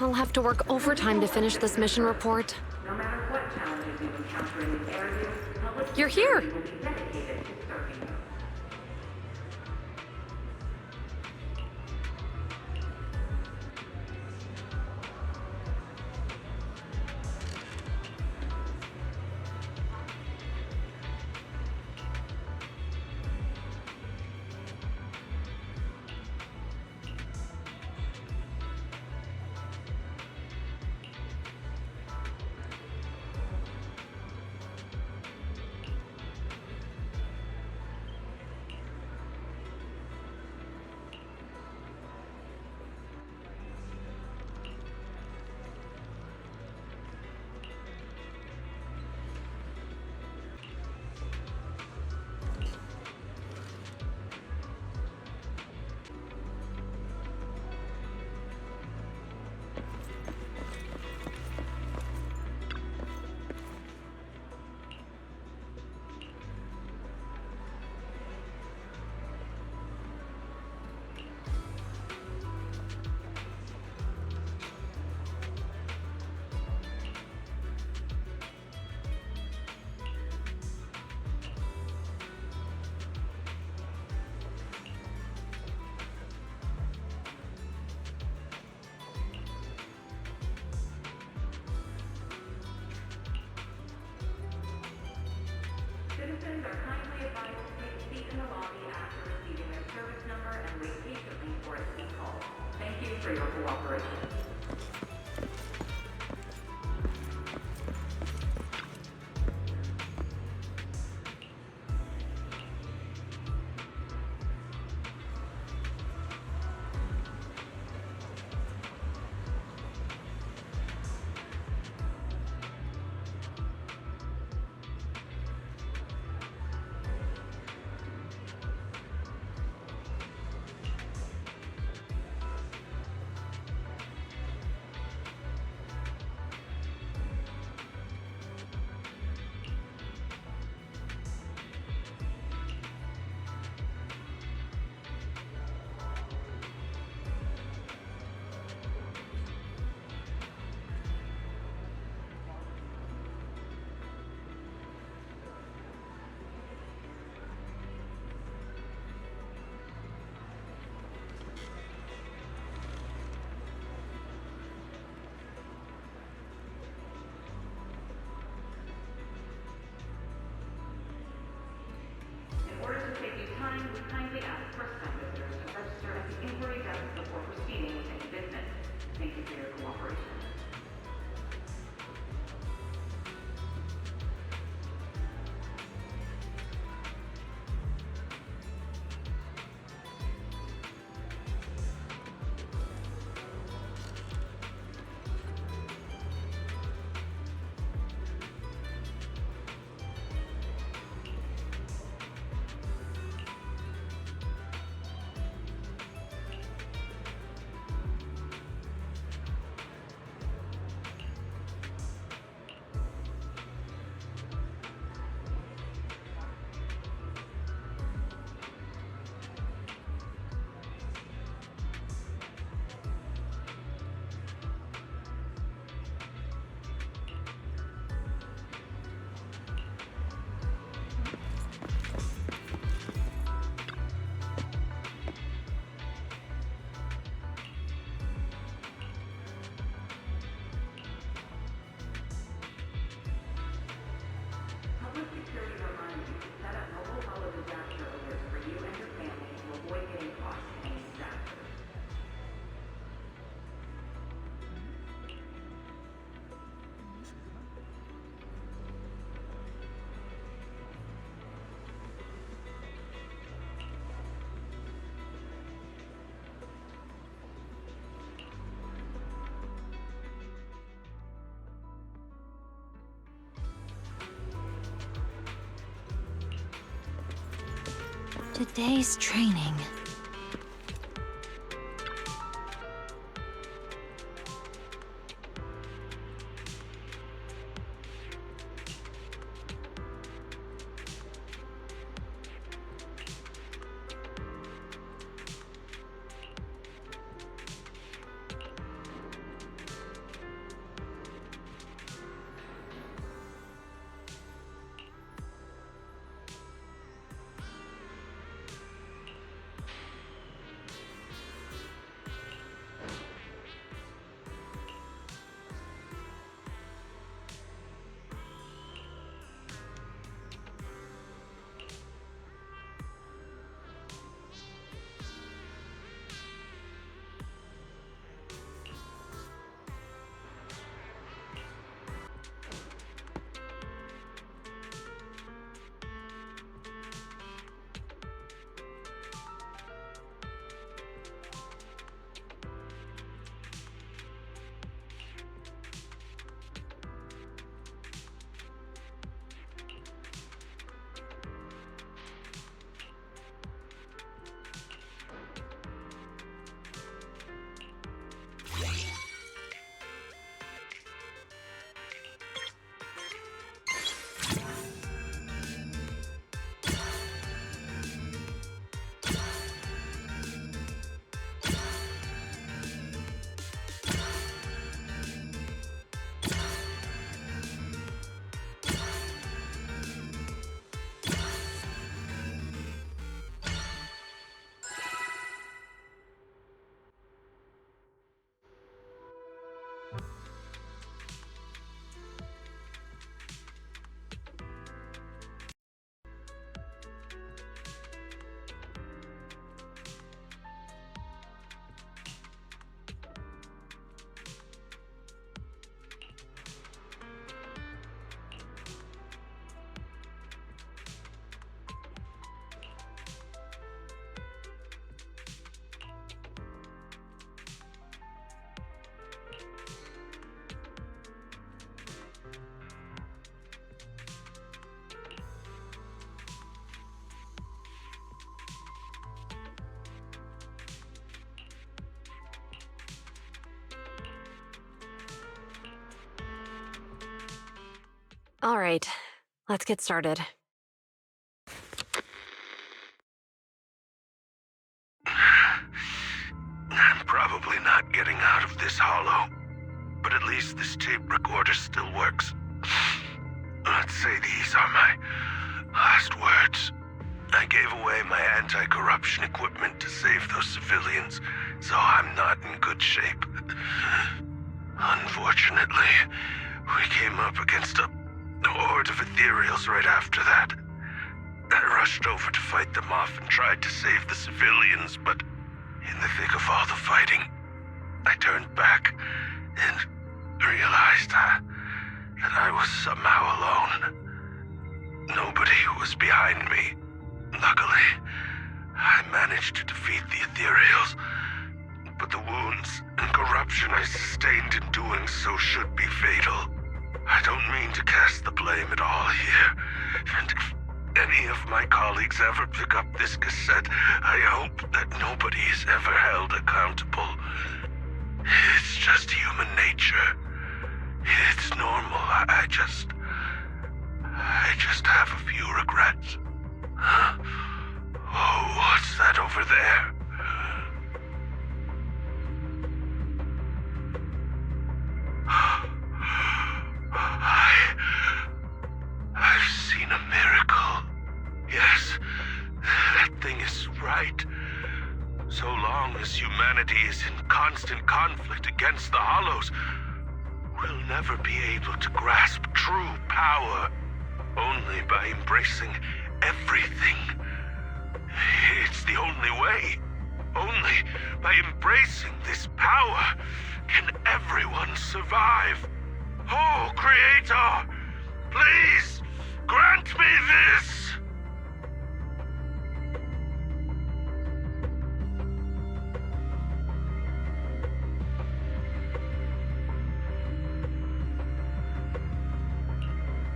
I'll have to work overtime to finish this mission report. No matter what challenges you encounter in these areas, public You're here! security will be dedicated to serving you. Citizens are kindly advised to take a seat in the lobby after receiving their service number and wait patiently for a seat call. Thank you for your cooperation. In order to save you time, we kindly ask first-time visitors to register at the inquiry desk before proceeding with any business. Thank you for your cooperation. Public security reminds you to set up mobile auto disaster alerts for you and your family to avoid getting caught in any disasters. Today's training. All right, let's get started. I'm probably not getting out of this hollow, but at least this tape recorder still works. Let's say these are my last words. I gave away my anti-corruption equipment to save those civilians, so I'm not in good shape. Unfortunately, we came up against a horde of ethereals right after that. I rushed over to fight them off and tried to save the civilians, but in the thick of all the fighting, I turned back and realized that I was somehow alone. Nobody was behind me. Luckily, I managed to defeat the ethereals, but the wounds and corruption I sustained in doing so should be fatal. I don't mean to cast the blame at all here, and if any of my colleagues ever pick up this cassette, I hope that nobody is ever held accountable. It's just human nature. It's normal. I just have a few regrets. Oh, what's that over there? I've seen a miracle. Yes, that thing is right. So long as humanity is in constant conflict against the Hollows, we'll never be able to grasp true power. Only by embracing everything. It's the only way. Only by embracing this power can everyone survive. Oh, Creator, please grant me this!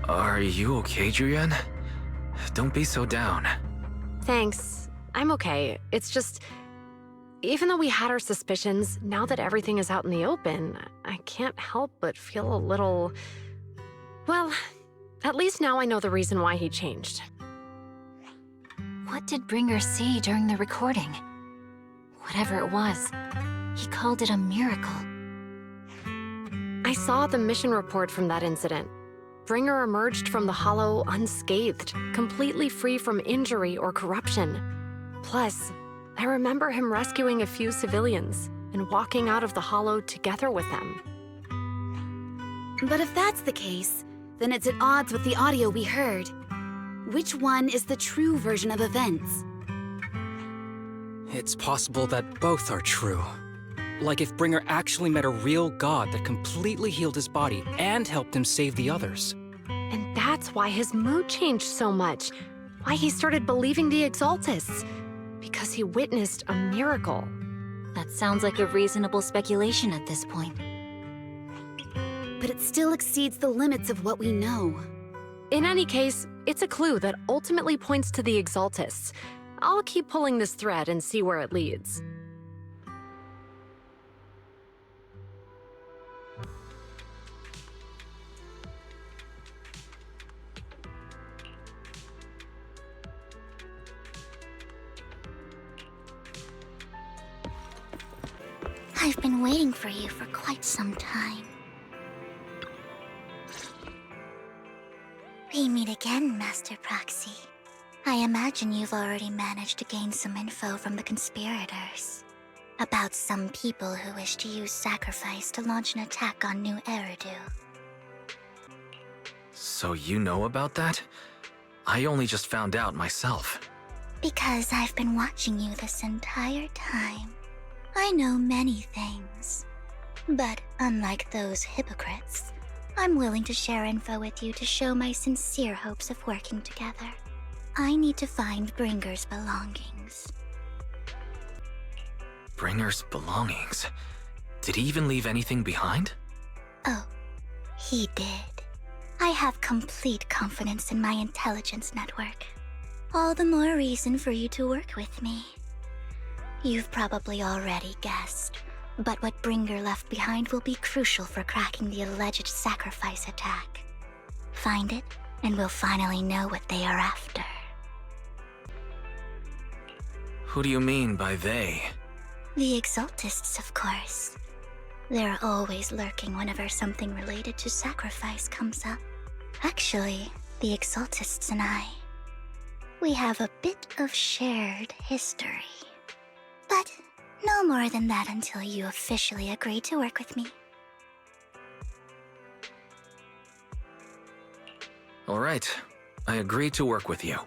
Are you okay, Julian? Don't be so down. Thanks. I'm okay. It's just, even though we had our suspicions, now that everything is out in the open, I can't help but feel a little... Well, at least now I know the reason why he changed. What did Bringer see during the recording? Whatever it was, he called it a miracle. I saw the mission report from that incident. Bringer emerged from the Hollow unscathed, completely free from injury or corruption. Plus, I remember him rescuing a few civilians and walking out of the Hollow together with them. But if that's the case, then it's at odds with the audio we heard. Which one is the true version of events? It's possible that both are true. Like if Bringer actually met a real god that completely healed his body and helped him save the others. And that's why his mood changed so much. Why he started believing the Exaltists. Because he witnessed a miracle. That sounds like a reasonable speculation at this point. But it still exceeds the limits of what we know. In any case, it's a clue that ultimately points to the Exaltists. I'll keep pulling this thread and see where it leads. I've been waiting for you for quite some time. We meet again, Master Proxy. I imagine you've already managed to gain some info from the conspirators. About some people who wish to use sacrifice to launch an attack on New Eridu. So you know about that? I only just found out myself. Because I've been watching you this entire time. I know many things. But unlike those hypocrites, I'm willing to share info with you to show my sincere hopes of working together. I need to find Bringer's belongings. Bringer's belongings? Did he even leave anything behind? Oh, he did. I have complete confidence in my intelligence network. All the more reason for you to work with me. You've probably already guessed, but what Bringer left behind will be crucial for cracking the alleged sacrifice attack. find it, and we'll finally know what they are after. Who do you mean by they? The Exaltists, of course. They're always lurking whenever something related to sacrifice comes up. Actually, the Exaltists and I, we have a bit of shared history. But no more than that until you officially agree to work with me. All right, I agree to work with you.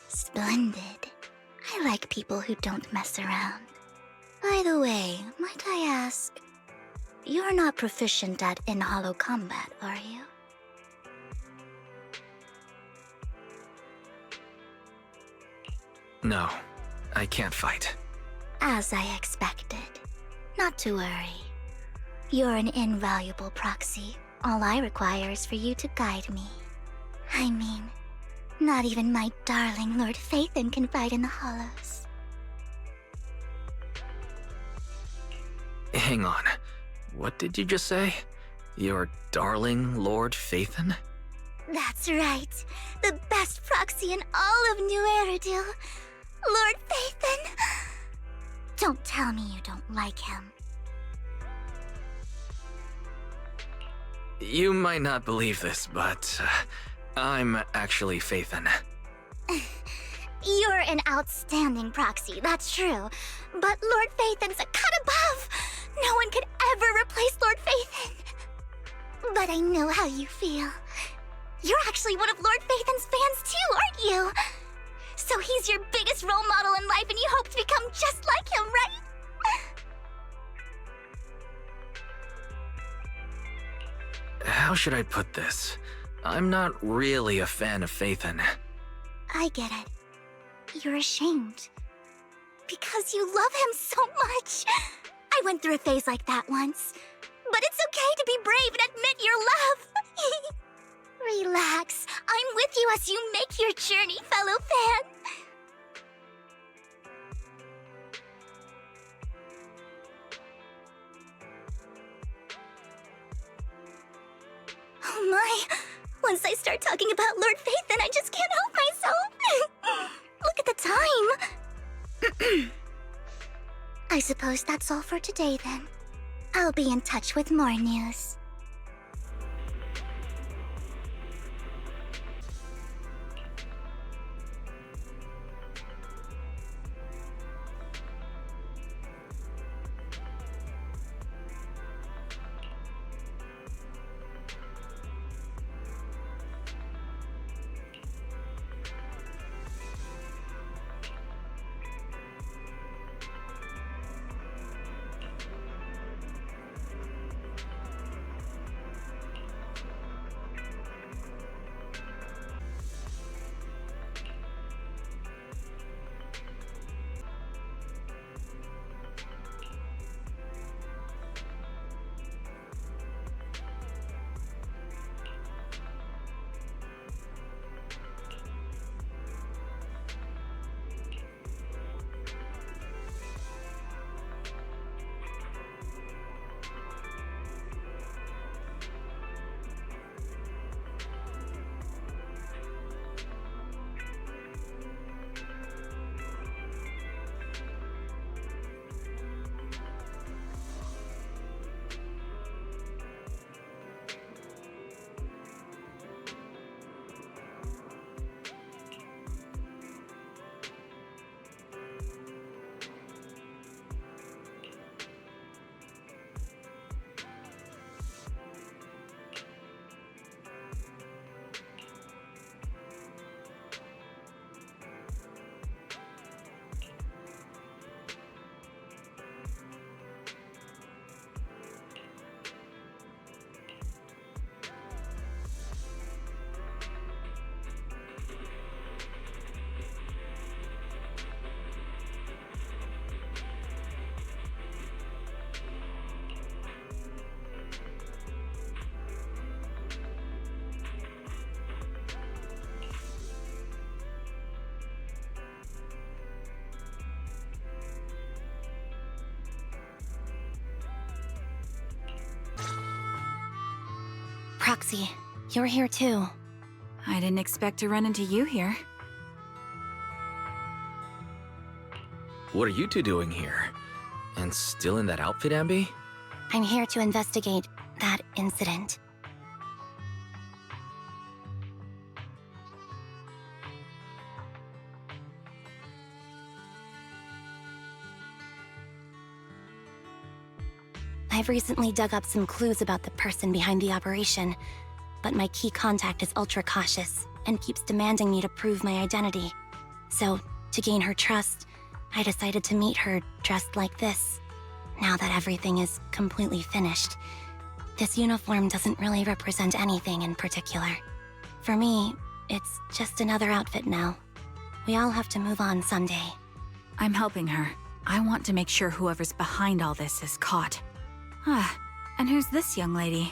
Splendid. I like people who don't mess around. By the way, might I ask, you're not proficient at in-hollow combat, are you? No, I can't fight. As I expected. Not to worry. You're an invaluable proxy. All I require is for you to guide me. I mean, not even my darling Lord Phaethon can fight in the hollows. Hang on. What did you just say? Your darling Lord Phaethon? That's right. The best proxy in all of New Eridil. Lord Phaethon. Don't tell me you don't like him. You might not believe this, but I'm actually Phaethon. You're an outstanding proxy, that's true. But Lord Phaethon's a cut above. No one could ever replace Lord Phaethon. But I know how you feel. You're actually one of Lord Phaethon's fans too, aren't you? So he's your biggest role model in life and you hope to become just like him, right? How should I put this? I'm not really a fan of Phaethon. I get it. You're ashamed. Because you love him so much. I went through a phase like that once. But it's okay to be brave and admit your love. Relax. I'm with you as you make your journey, fellow fan. Oh my. Once I start talking about Lord Phaethon, I just can't help myself. Look at the time. I suppose that's all for today then. I'll be in touch with more news. Proxy, you're here too. I didn't expect to run into you here. What are you two doing here? And still in that outfit, Ambi? I'm here to investigate that incident. I've recently dug up some clues about the person behind the operation, but my key contact is ultra cautious and keeps demanding me to prove my identity. So, to gain her trust, I decided to meet her dressed like this. Now that everything is completely finished, this uniform doesn't really represent anything in particular. For me, it's just another outfit now. We all have to move on someday. I'm helping her. I want to make sure whoever's behind all this is caught. Ah, and who's this young lady?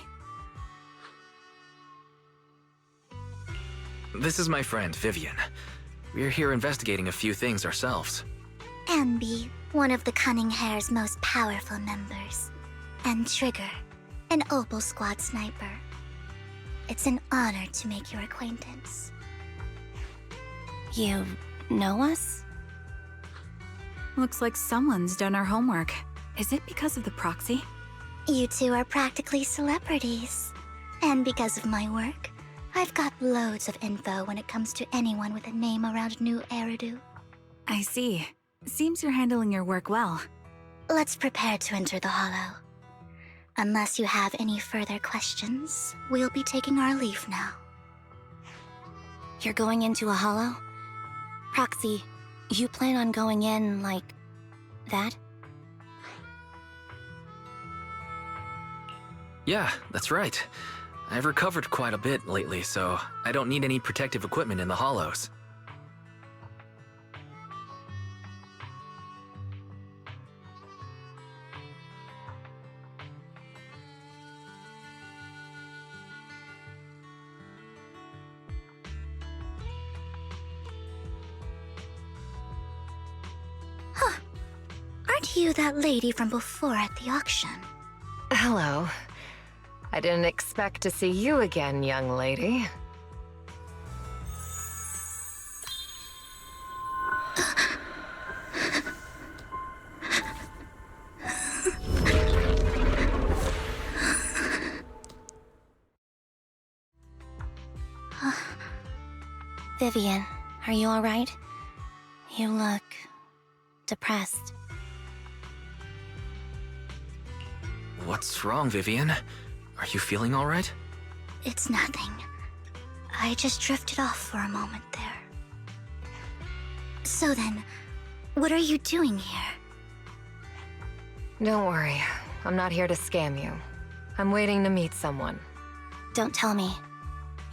This is my friend, Vivian. We're here investigating a few things ourselves. Ambi, one of the Cunning Hair's most powerful members. And Trigger, an Opal Squad sniper. It's an honor to make your acquaintance. You know us? Looks like someone's done our homework. Is it because of the proxy? You two are practically celebrities. And because of my work, I've got loads of info when it comes to anyone with a name around New Eridu. I see. Seems you're handling your work well. Let's prepare to enter the Hollow. Unless you have any further questions, we'll be taking our leave now. You're going into a hollow? Proxy, you plan on going in like that? Yeah, that's right. I've recovered quite a bit lately, so I don't need any protective equipment in the hollows. Aren't you that lady from before at the auction? Hello. I didn't expect to see you again, young lady. Vivian, are you alright? You look depressed. What's wrong, Vivian? Are you feeling all right? It's nothing. I just drifted off for a moment there. So then, what are you doing here? Don't worry. I'm not here to scam you. I'm waiting to meet someone. Don't tell me.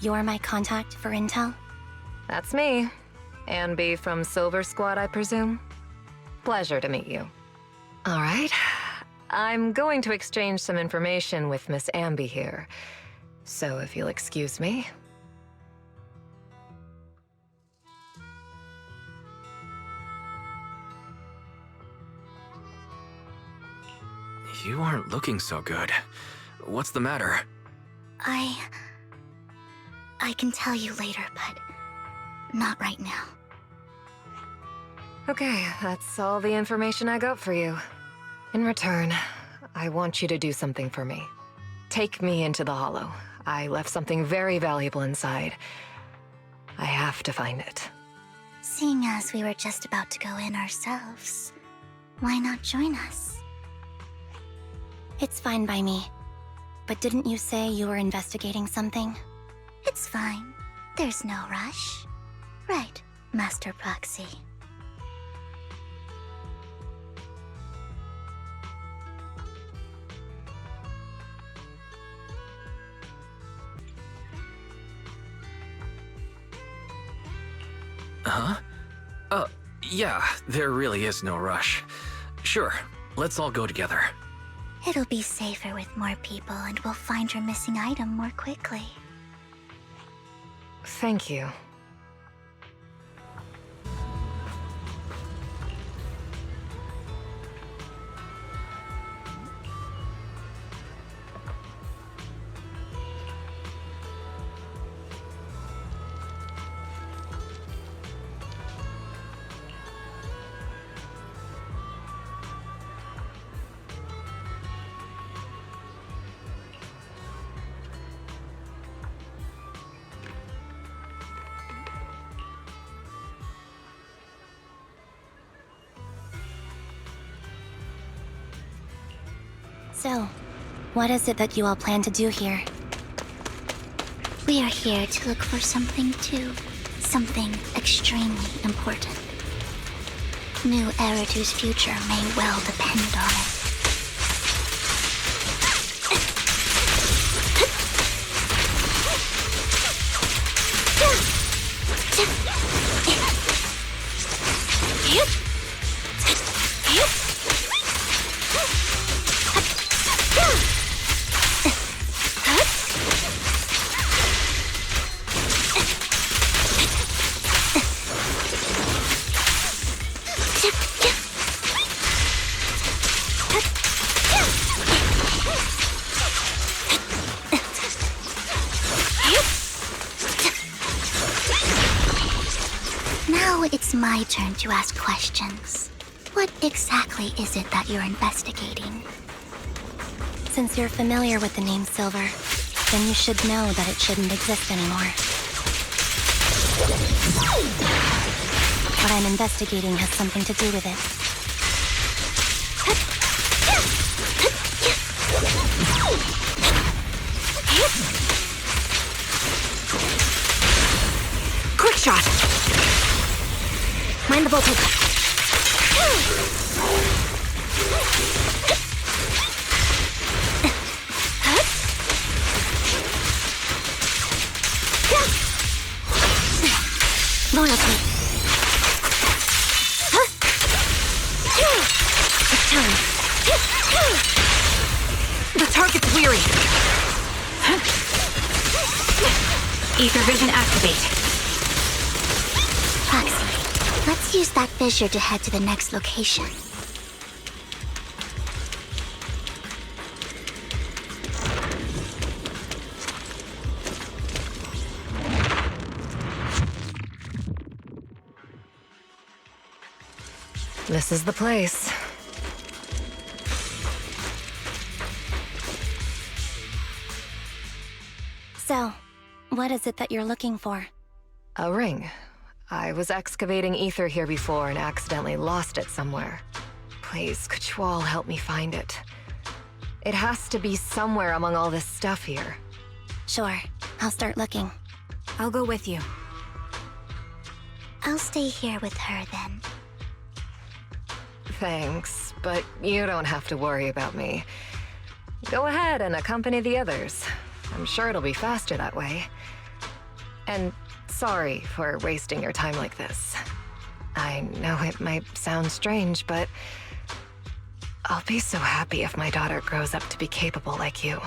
You're my contact for intel? That's me. Ambi from Silver Squad, I presume? Pleasure to meet you. All right. I'm going to exchange some information with Miss Ambi here. So if you'll excuse me. You aren't looking so good. What's the matter? I can tell you later, but not right now. Okay, that's all the information I got for you. In return, I want you to do something for me. Take me into the Hollow. I left something very valuable inside. I have to find it. Seeing as we were just about to go in ourselves, why not join us? It's fine by me. But didn't you say you were investigating something? It's fine. There's no rush. Right, Master Proxy. Huh? Yeah, there really is no rush. Sure, let's all go together. It'll be safer with more people, and we'll find your missing item more quickly. Thank you. So, what is it that you all plan to do here? We are here to look for something too. Something extremely important. New Eritu's future may well depend on it. Now it's my turn to ask questions. What exactly is it that you're investigating? Since you're familiar with the name Silver, then you should know that it shouldn't exist anymore. What I'm investigating has something to do with it. Quick shot! Mind the voltage. Loyalty. It's time. The target's weary. Ether vision activate. Foxy, let's use that fissure to head to the next location. This is the place. So, what is it that you're looking for? A ring. I was excavating ether here before and accidentally lost it somewhere. Please, could you all help me find it? It has to be somewhere among all this stuff here. Sure, I'll start looking. I'll go with you. I'll stay here with her then. Thanks, but you don't have to worry about me. Go ahead and accompany the others. I'm sure it'll be faster that way. And sorry for wasting your time like this. I know it might sound strange, but I'll be so happy if my daughter grows up to be capable like you.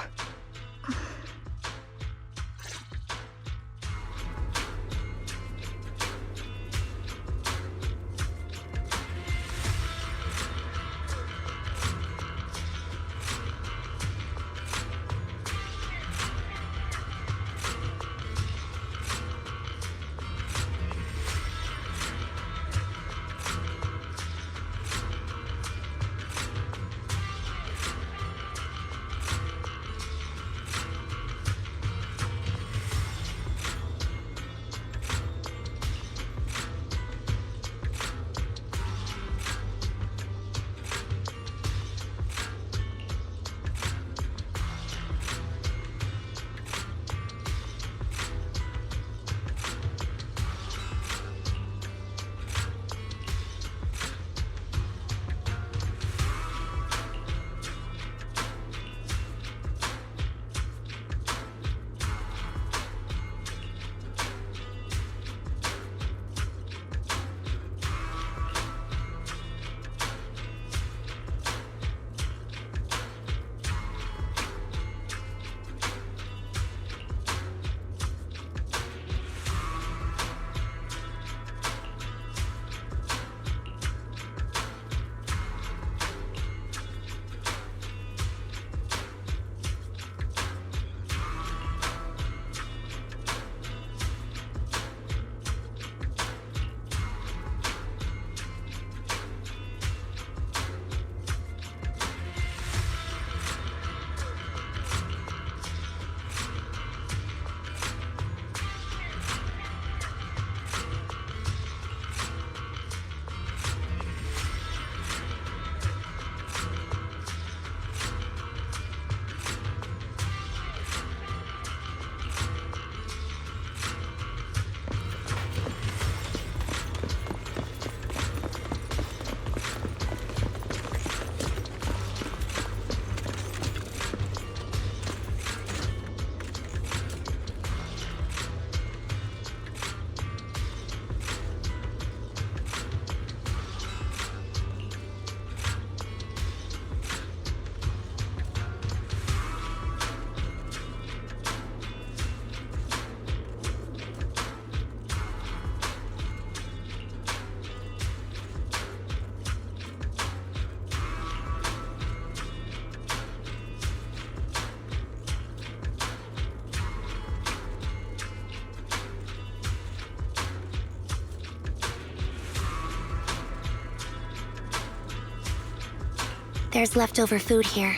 There's leftover food here.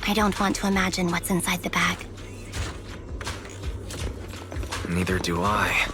I don't want to imagine what's inside the bag. Neither do I.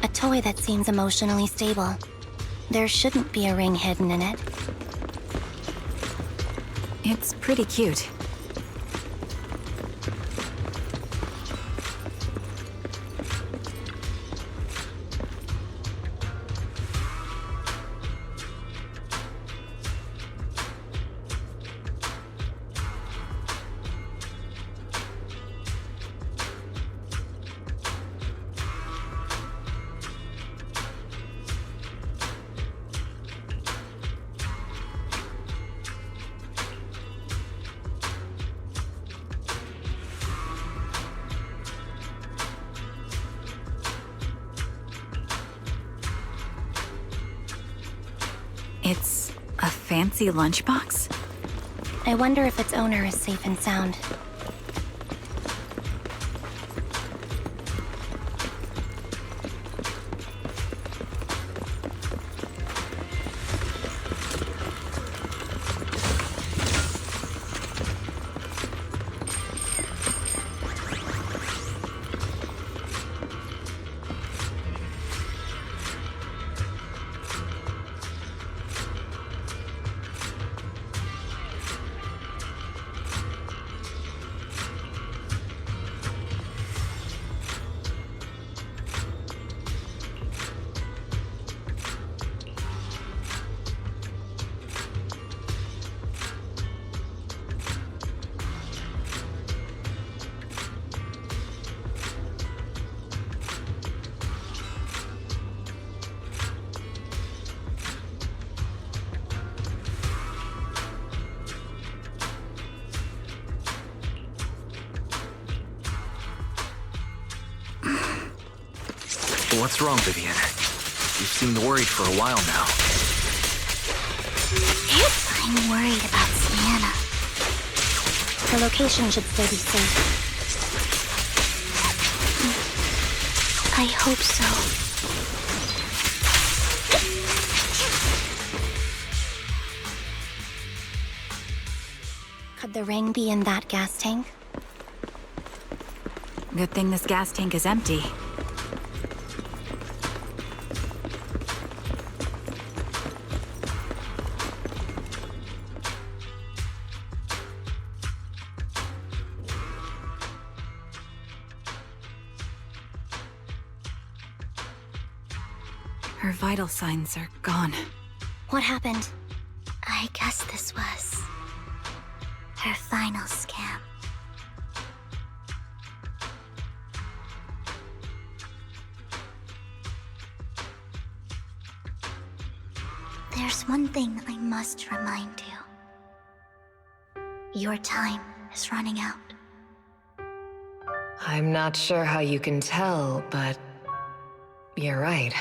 A toy that seems emotionally stable. There shouldn't be a ring hidden in it. It's pretty cute. It's a fancy lunchbox? I wonder if its owner is safe and sound. What's wrong, Vivian? You seemed worried for a while now. I'm worried about Sienna. Her location should still be safe. I hope so. Could the ring be in that gas tank? Good thing this gas tank is empty. Her vital signs are gone. What happened? I guess this was her final scam. There's one thing I must remind you. Your time is running out. I'm not sure how you can tell, but you're right.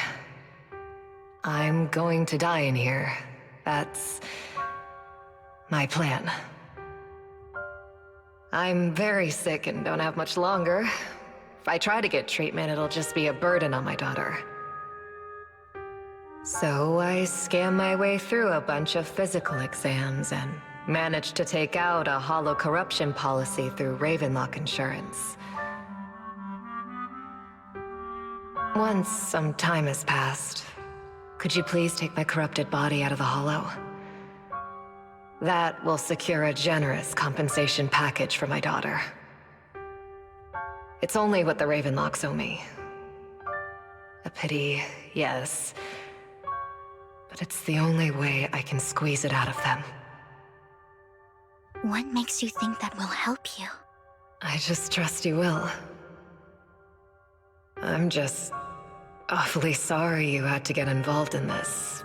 I'm going to die in here. That's my plan. I'm very sick and don't have much longer. If I try to get treatment, it'll just be a burden on my daughter. So I scam my way through a bunch of physical exams and managed to take out a hollow corruption policy through Ravenlock Insurance. Once some time has passed, could you please take my corrupted body out of the hollow? That will secure a generous compensation package for my daughter. It's only what the Ravenlocks owe me. A pity, yes. But it's the only way I can squeeze it out of them. What makes you think that will help you? I just trust you will. I'm just awfully sorry you had to get involved in this,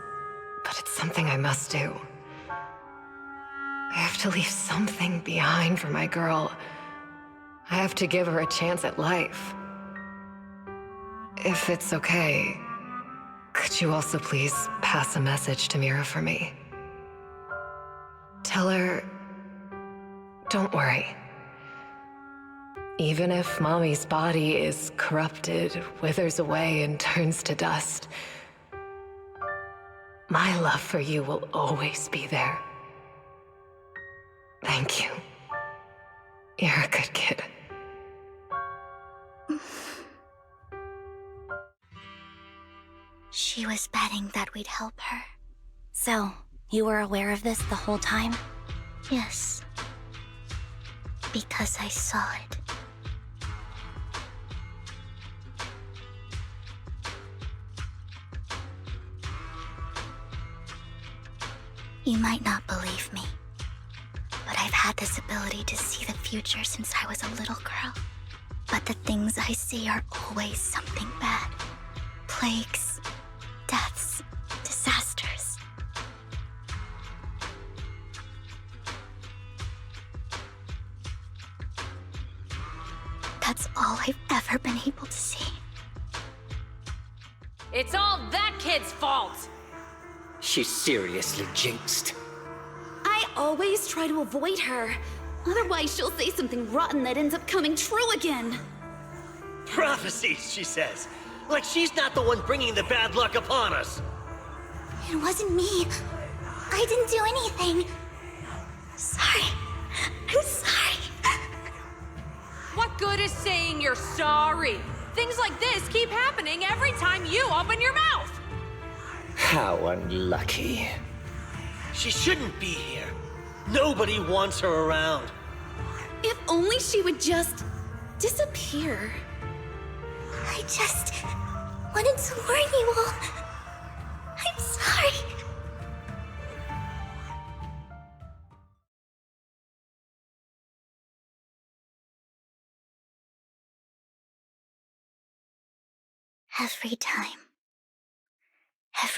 but it's something I must do. I have to leave something behind for my girl. I have to give her a chance at life. If it's okay, could you also please pass a message to Mira for me? Tell her, don't worry. Even if Mommy's body is corrupted, withers away, and turns to dust, my love for you will always be there. Thank you. You're a good kid. She was betting that we'd help her. So, you were aware of this the whole time? Yes. Because I saw it. You might not believe me, but I've had this ability to see the future since I was a little girl. But the things I see are always something bad. Plagues, deaths, disasters. That's all I've ever been able to see. It's all that kid's fault! She's seriously jinxed. I always try to avoid her. Otherwise, she'll say something rotten that ends up coming true again. Prophecies, she says. Like she's not the one bringing the bad luck upon us. It wasn't me. I didn't do anything. Sorry. I'm sorry. What good is saying you're sorry? Things like this keep happening every time you open your mouth! How unlucky. She shouldn't be here. Nobody wants her around. If only she would just disappear. I just wanted to warn you all. I'm sorry.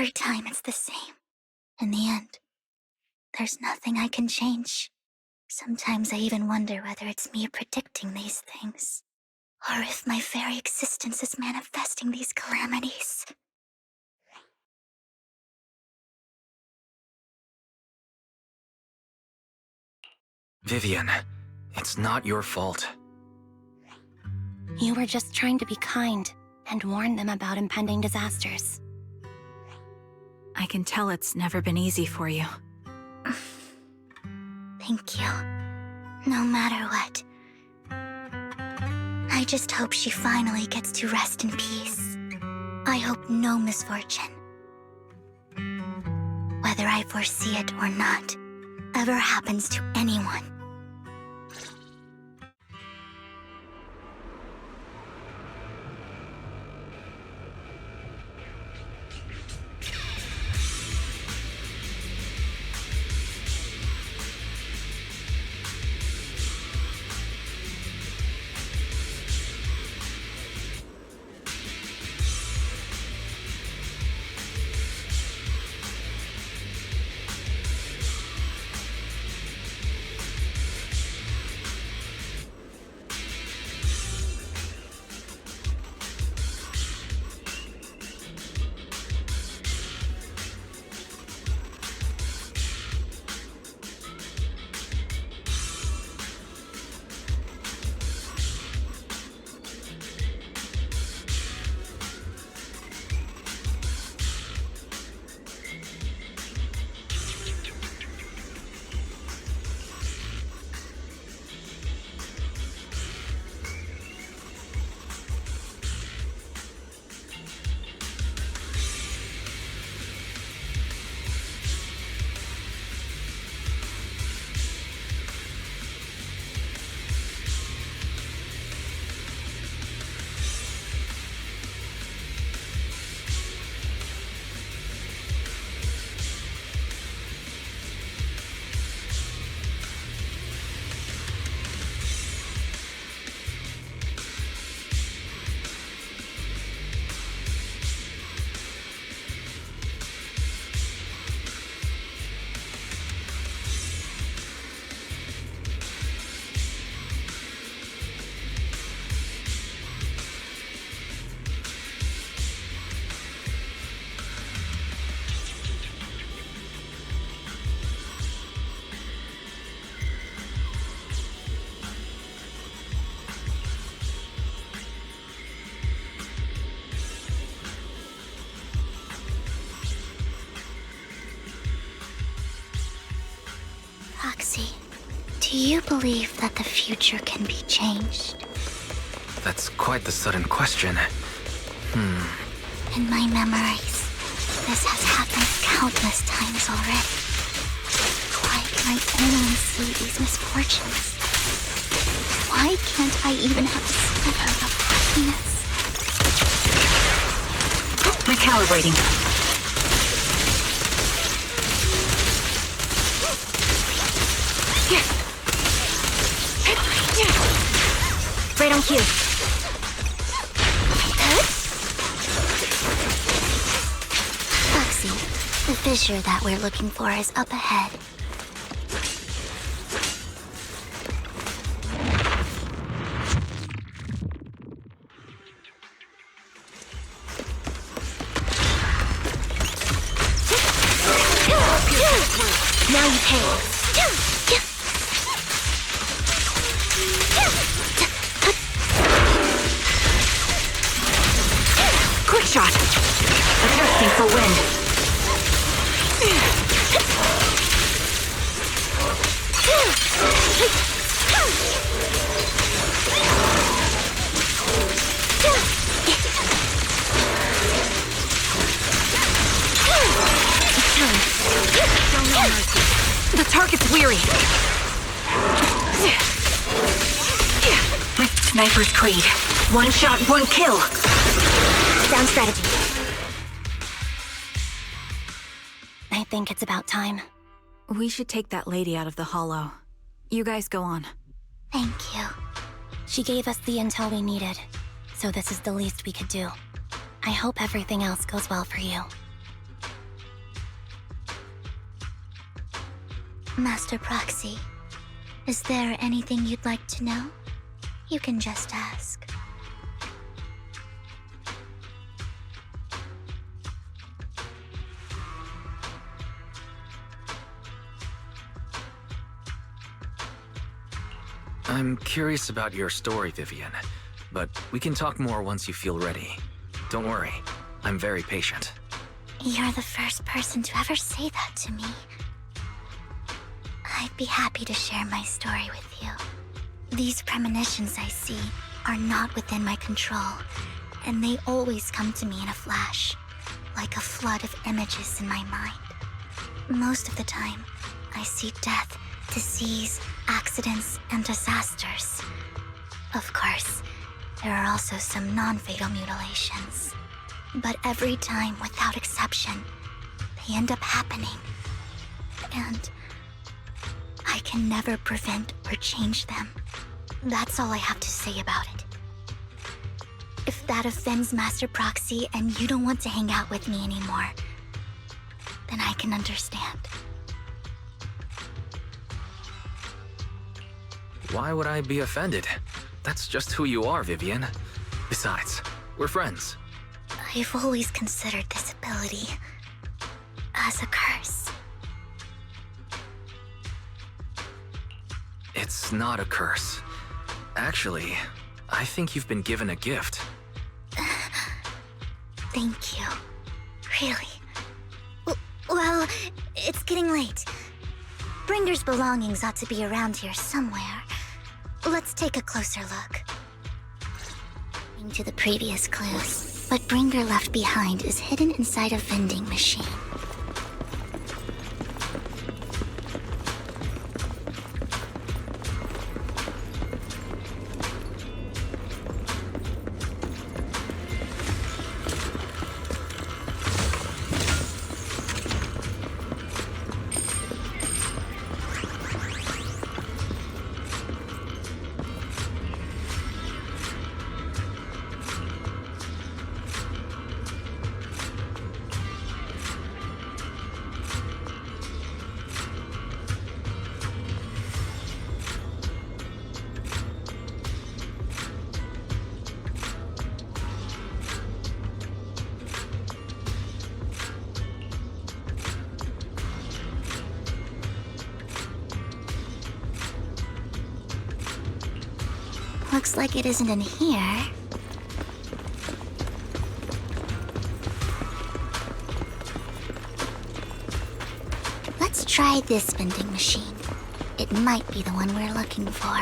Every time it's the same. In the end, there's nothing I can change. Sometimes I even wonder whether it's me predicting these things, or if my very existence is manifesting these calamities. Vivian, it's not your fault. You were just trying to be kind and warn them about impending disasters. I can tell it's never been easy for you. Thank you. No matter what. I just hope she finally gets to rest in peace. I hope no misfortune, whether I foresee it or not, ever happens to anyone. Proxy, do you believe that the future can be changed? That's quite the sudden question. In my memories, this has happened countless times already. Why can I only see these misfortunes? Why can't I even have a sliver of happiness? Recalibrating. Right on cue. Foxy, the fissure that we're looking for is up ahead. Now you pay. Quick shot. Adjusting for wind. The target's weary. Sniper's creed. One shot, one kill. Sound strategy. I think it's about time. We should take that lady out of the hollow. You guys go on. Thank you. She gave us the intel we needed, so this is the least we could do. I hope everything else goes well for you. Master Proxy, is there anything you'd like to know? You can just ask. I'm curious about your story, Vivian, but we can talk more once you feel ready. Don't worry, I'm very patient. You're the first person to ever say that to me. I'd be happy to share my story with you. These premonitions I see are not within my control, and they always come to me in a flash, like a flood of images in my mind. Most of the time, I see death, disease, accidents, and disasters. Of course, there are also some non-fatal mutilations. But every time, without exception, they end up happening. And I can never prevent or change them. That's all I have to say about it. If that offends Master Proxy and you don't want to hang out with me anymore, then I can understand. Why would I be offended? That's just who you are, Vivian. Besides, we're friends. I've always considered this ability as a curse. It's not a curse. Actually, I think you've been given a gift. Thank you. Really? Well, it's getting late. Bringer's belongings ought to be around here somewhere. Let's take a closer look. To the previous clues, what Bringer left behind is hidden inside a vending machine. Looks like it isn't in here. Let's try this vending machine. It might be the one we're looking for.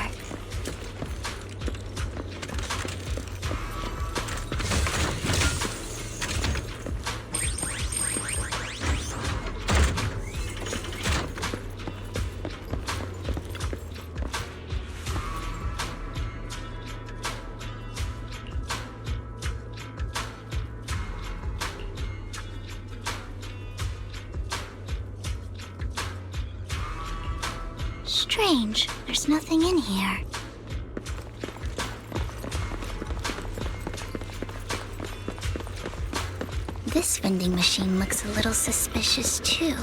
Strange, there's nothing in here. This vending machine looks a little suspicious too.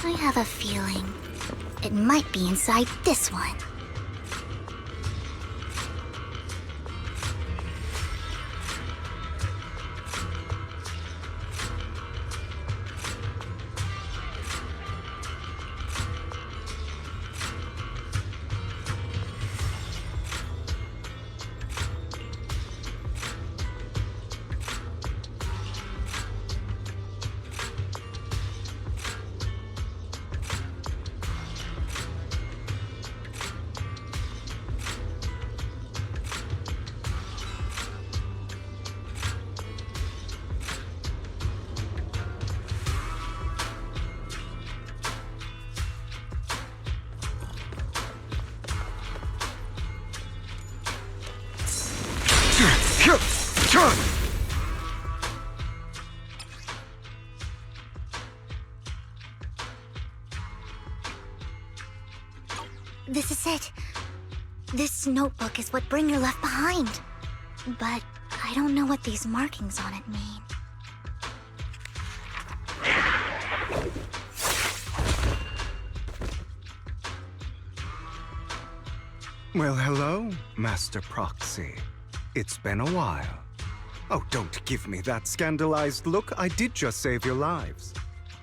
I have a feeling it might be inside this one. This is it. This notebook is what Bringer left behind. But I don't know what these markings on it mean. Well, hello, Master Proxy. It's been a while. Oh, don't give me that scandalized look. I did just save your lives.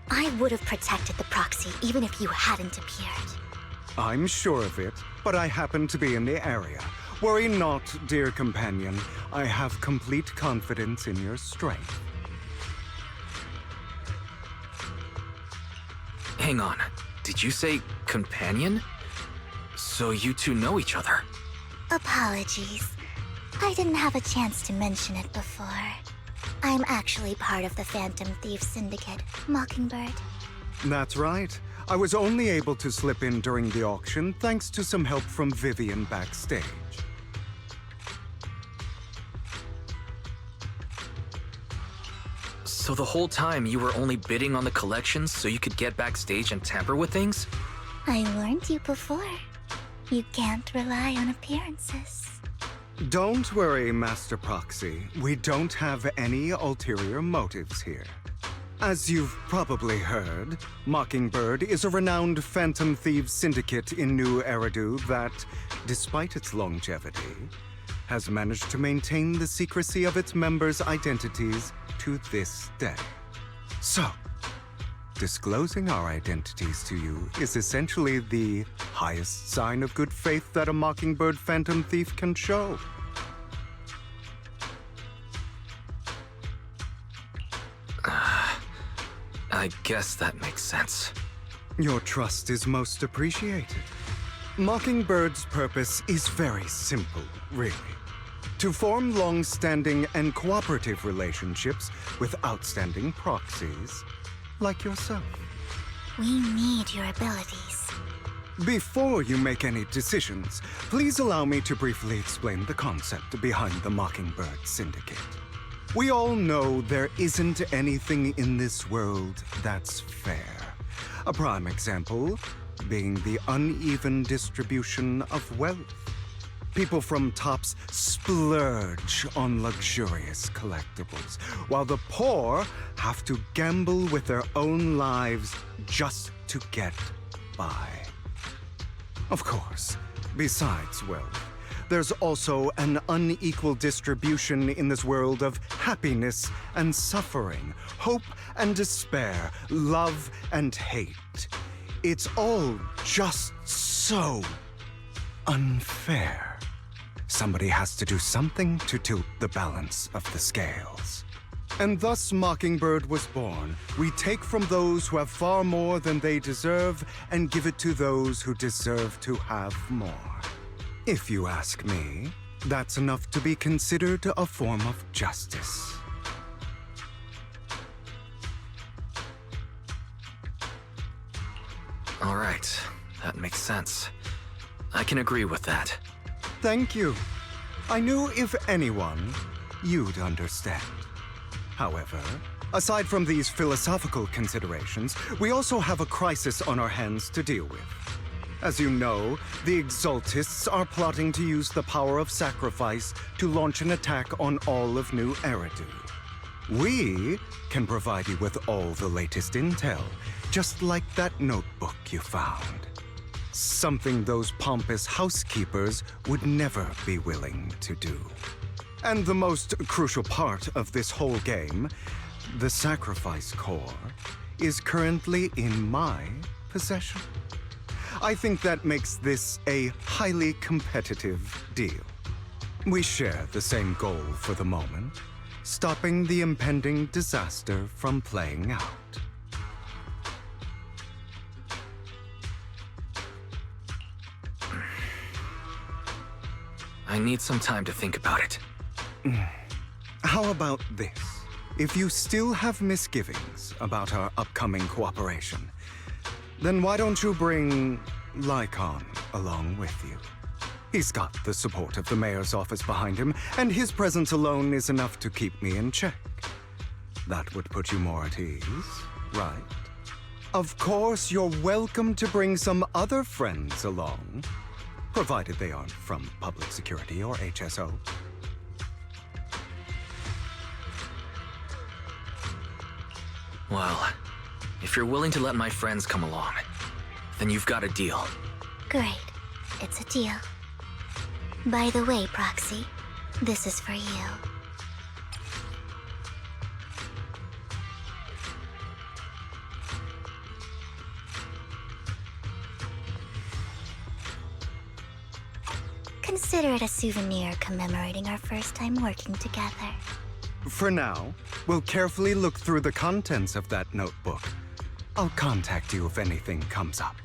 I would have protected the proxy even if you hadn't appeared. I'm sure of it, but I happen to be in the area. Worry not, dear companion. I have complete confidence in your strength. Hang on. Did you say companion? So you two know each other? Apologies. I didn't have a chance to mention it before. I'm actually part of the Phantom Thief Syndicate, Mockingbird. That's right. I was only able to slip in during the auction thanks to some help from Vivian backstage. So the whole time you were only bidding on the collections so you could get backstage and tamper with things? I warned you before. You can't rely on appearances. Don't worry, Master Proxy. We don't have any ulterior motives here. As you've probably heard, Mockingbird is a renowned Phantom Thieves syndicate in New Eridu that, despite its longevity, has managed to maintain the secrecy of its members' identities to this day. So, disclosing our identities to you is essentially the highest sign of good faith that a Mockingbird Phantom Thief can show. I guess that makes sense. Your trust is most appreciated. Mockingbird's purpose is very simple, really. To form long-standing and cooperative relationships with outstanding proxies, like yourself. We need your abilities. Before you make any decisions, please allow me to briefly explain the concept behind the Mockingbird Syndicate. We all know there isn't anything in this world that's fair. A prime example being the uneven distribution of wealth. People from tops splurge on luxurious collectibles, while the poor have to gamble with their own lives just to get by. Of course, besides wealth, there's also an unequal distribution in this world of happiness and suffering, hope and despair, love and hate. It's all just so unfair. Somebody has to do something to tilt the balance of the scales. And thus Mockingbird was born. We take from those who have far more than they deserve and give it to those who deserve to have more. If you ask me, that's enough to be considered a form of justice. All right, that makes sense. I can agree with that. Thank you. I knew if anyone, you'd understand. However, aside from these philosophical considerations, we also have a crisis on our hands to deal with. As you know, the Exaltists are plotting to use the power of sacrifice to launch an attack on all of New Eridu. We can provide you with all the latest intel, just like that notebook you found. Something those pompous housekeepers would never be willing to do. And the most crucial part of this whole game, the sacrifice core, is currently in my possession. I think that makes this a highly competitive deal. We share the same goal for the moment, stopping the impending disaster from playing out. I need some time to think about it. How about this? If you still have misgivings about our upcoming cooperation, then why don't you bring Lycon along with you? He's got the support of the mayor's office behind him, and his presence alone is enough to keep me in check. That would put you more at ease, right? Of course, you're welcome to bring some other friends along, provided they aren't from public security or HSO. Well, if you're willing to let my friends come along, then you've got a deal. Great. It's a deal. By the way, Proxy, this is for you. Consider it a souvenir commemorating our first time working together. For now, we'll carefully look through the contents of that notebook. I'll contact you if anything comes up.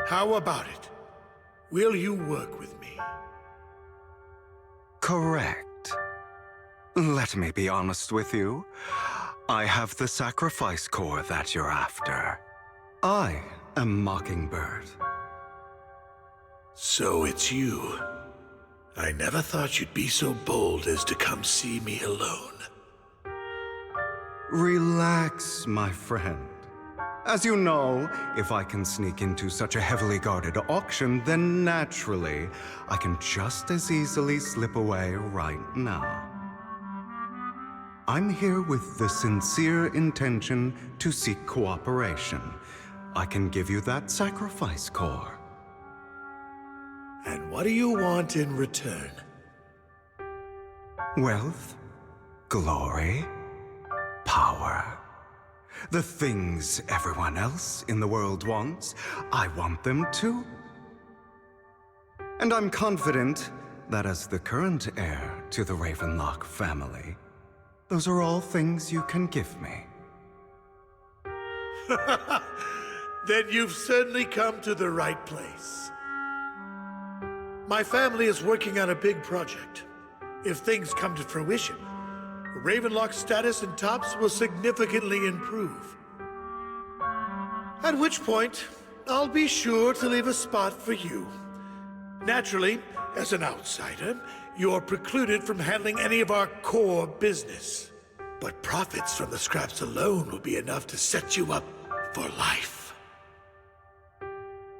How about it? Will you work with me? Correct. Let me be honest with you. I have the sacrifice core that you're after. I am Mockingbird. So it's you. I never thought you'd be so bold as to come see me alone. Relax, my friend. As you know, if I can sneak into such a heavily guarded auction, then naturally, I can just as easily slip away right now. I'm here with the sincere intention to seek cooperation. I can give you that sacrifice core. And what do you want in return? Wealth, glory, power. The things everyone else in the world wants, I want them too. And I'm confident that as the current heir to the Ravenlock family, those are all things you can give me. Then you've certainly come to the right place. My family is working on a big project. If things come to fruition, Ravenlock's status in Tops will significantly improve. At which point, I'll be sure to leave a spot for you. Naturally, as an outsider, you're precluded from handling any of our core business. But profits from the scraps alone will be enough to set you up for life.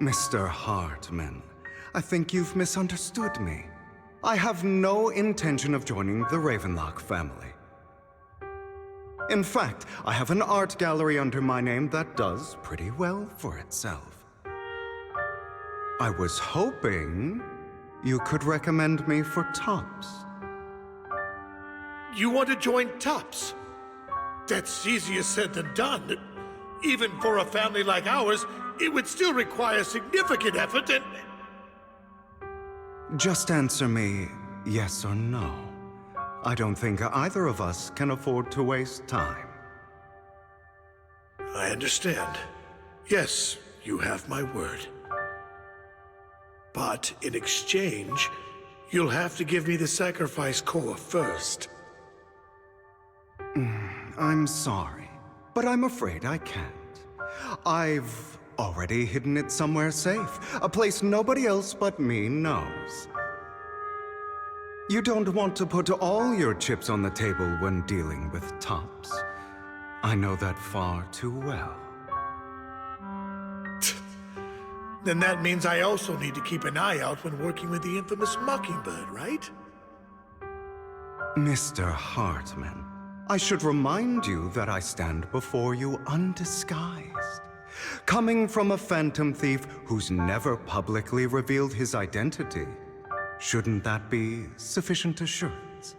Mr. Hartman, I think you've misunderstood me. I have no intention of joining the Ravenlock family. In fact, I have an art gallery under my name that does pretty well for itself. I was hoping you could recommend me for Tops. You want to join Tops? That's easier said than done. Even for a family like ours, it would still require significant effort and... Just answer me yes or no. I don't think either of us can afford to waste time. I understand. Yes, you have my word. But in exchange, you'll have to give me the sacrifice core first. I'm sorry, but I'm afraid I can't. I've already hidden it somewhere safe, a place nobody else but me knows. You don't want to put all your chips on the table when dealing with Tops. I know that far too well. Then that means I also need to keep an eye out when working with the infamous Mockingbird, right? Mr. Hartman, I should remind you that I stand before you undisguised. Coming from a phantom thief who's never publicly revealed his identity, shouldn't that be sufficient assurance?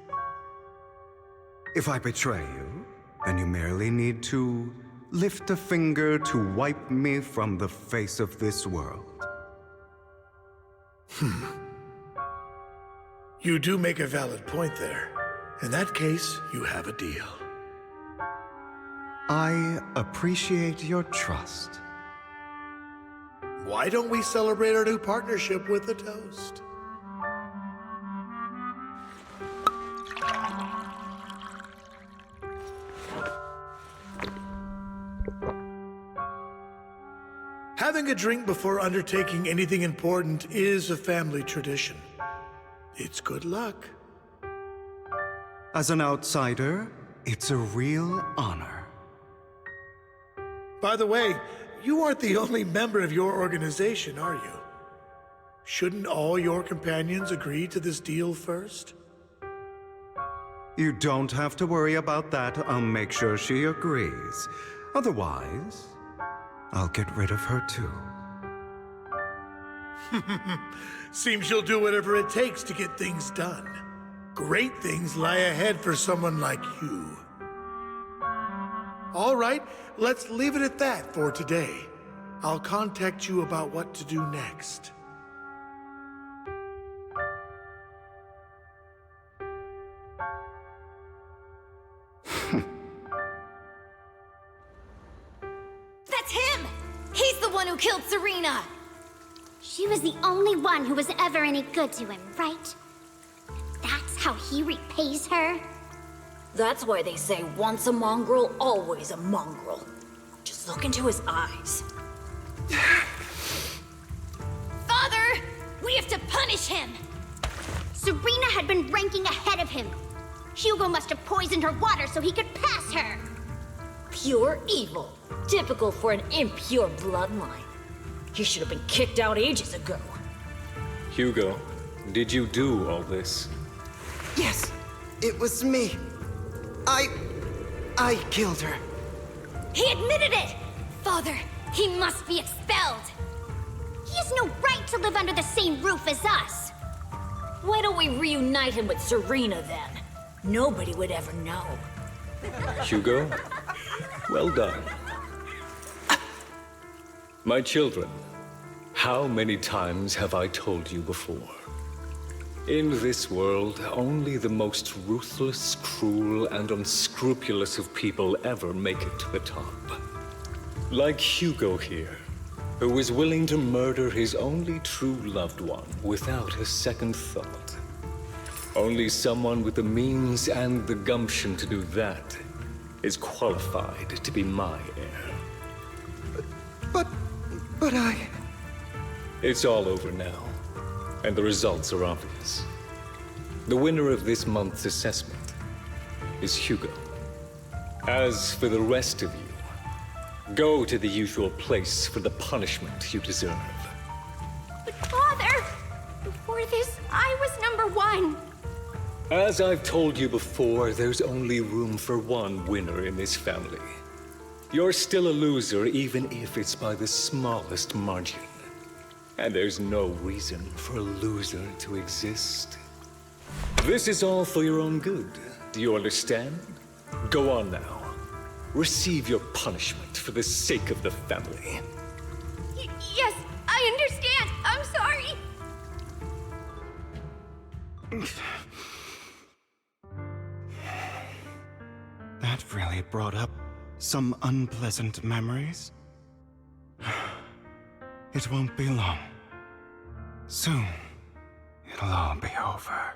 If I betray you, then you merely need to lift a finger to wipe me from the face of this world. You do make a valid point there. In that case, you have a deal. I appreciate your trust. Why don't we celebrate our new partnership with a toast? Having a drink before undertaking anything important is a family tradition. It's good luck. As an outsider, it's a real honor. By the way, you aren't the only member of your organization, are you? Shouldn't all your companions agree to this deal first? You don't have to worry about that. I'll make sure she agrees. Otherwise, I'll get rid of her too. Seems you'll do whatever it takes to get things done. Great things lie ahead for someone like you. All right, let's leave it at that for today. I'll contact you about what to do next. That's him! He's the one who killed Serena! She was the only one who was ever any good to him, right? That's how he repays her? That's why they say once a mongrel, always a mongrel. Just look into his eyes. Father! We have to punish him! Serena had been ranking ahead of him. Hugo must have poisoned her water so he could pass her. Pure evil. Typical for an impure bloodline. He should have been kicked out ages ago. Hugo, did you do all this? Yes, it was me. I killed her. He admitted it! Father, he must be expelled. He has no right to live under the same roof as us. Why don't we reunite him with Serena then? Nobody would ever know. Hugo, well done. My children, how many times have I told you before? In this world, only the most ruthless, cruel, and unscrupulous of people ever make it to the top. Like Hugo here, who was willing to murder his only true loved one without a second thought. Only someone with the means and the gumption to do that is qualified to be my heir. But I... It's all over now, and the results are obvious. The winner of this month's assessment is Hugo. As for the rest of you, go to the usual place for the punishment you deserve. But Father, before this, I was #1. As I've told you before, there's only room for one winner in this family. You're still a loser, even if it's by the smallest margin. And there's no reason for a loser to exist. This is all for your own good. Do you understand? Go on now. Receive your punishment for the sake of the family. Yes, I understand. I'm sorry. That really brought up some unpleasant memories. It won't be long. Soon, it'll all be over.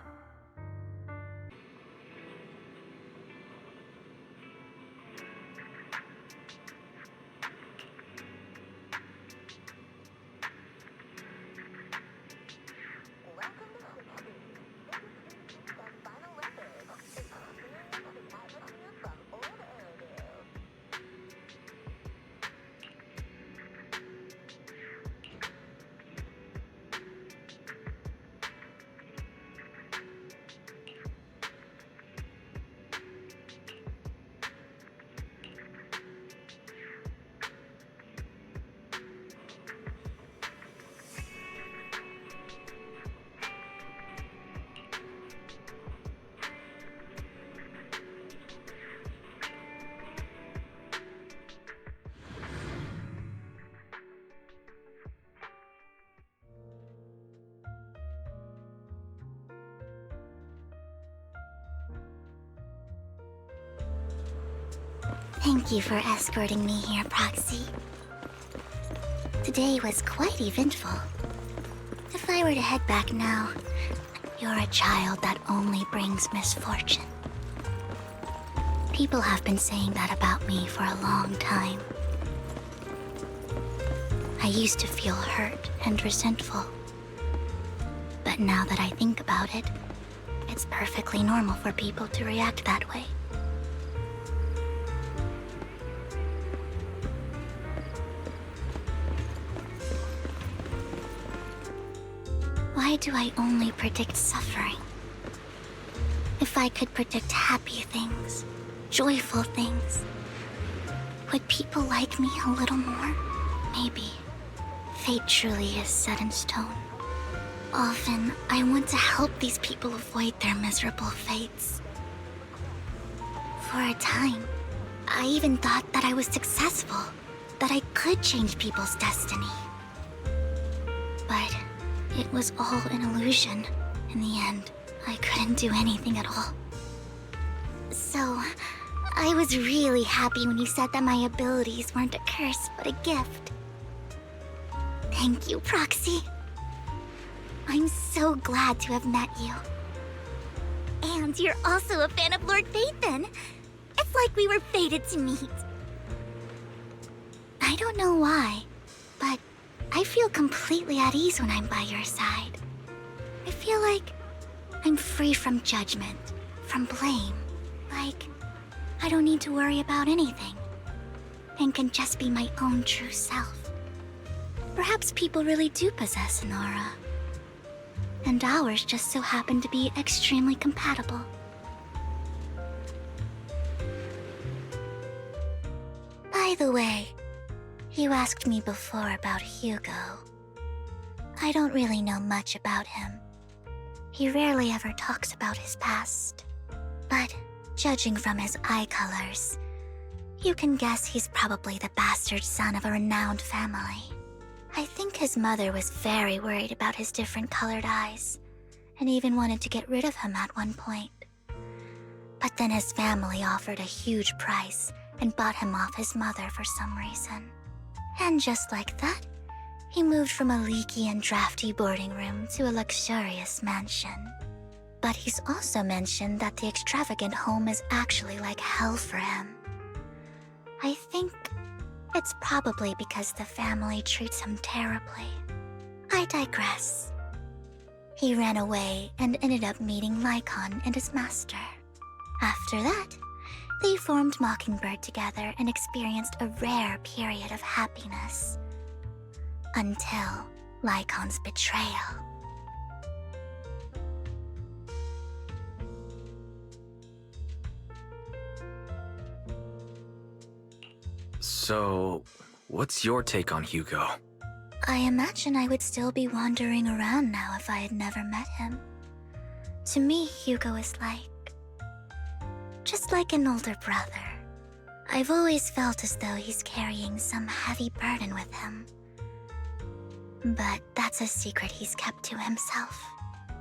Thank you for escorting me here, Proxy. Today was quite eventful. If I were to head back now, you're a child that only brings misfortune. People have been saying that about me for a long time. I used to feel hurt and resentful. But now that I think about it, it's perfectly normal for people to react that way. Why do I only predict suffering? If I could predict happy things, joyful things, would people like me a little more? Maybe. Fate truly is set in stone. Often, I want to help these people avoid their miserable fates. For a time, I even thought that I was successful, that I could change people's destiny. But it was all an illusion. In the end, I couldn't do anything at all. So, I was really happy when you said that my abilities weren't a curse, but a gift. Thank you, Proxy. I'm so glad to have met you. And you're also a fan of Lord Phaethon. It's like we were fated to meet. I don't know why, but I feel completely at ease when I'm by your side. I feel like I'm free from judgment, from blame. Like, I don't need to worry about anything, and can just be my own true self. Perhaps people really do possess an aura, and ours just so happen to be extremely compatible. By the way, you asked me before about Hugo. I don't really know much about him. He rarely ever talks about his past. But judging from his eye colors, you can guess he's probably the bastard son of a renowned family. I think his mother was very worried about his different colored eyes, and even wanted to get rid of him at one point. But then his family offered a huge price and bought him off his mother for some reason. And just like that, he moved from a leaky and drafty boarding room to a luxurious mansion. But he's also mentioned that the extravagant home is actually like hell for him. I think it's probably because the family treats him terribly. I digress. He ran away and ended up meeting Lycon and his master. After that, they formed Mockingbird together and experienced a rare period of happiness. Until Lycon's betrayal. So, what's your take on Hugo? I imagine I would still be wandering around now if I had never met him. To me, Hugo is just like an older brother. I've always felt as though he's carrying some heavy burden with him. But that's a secret he's kept to himself.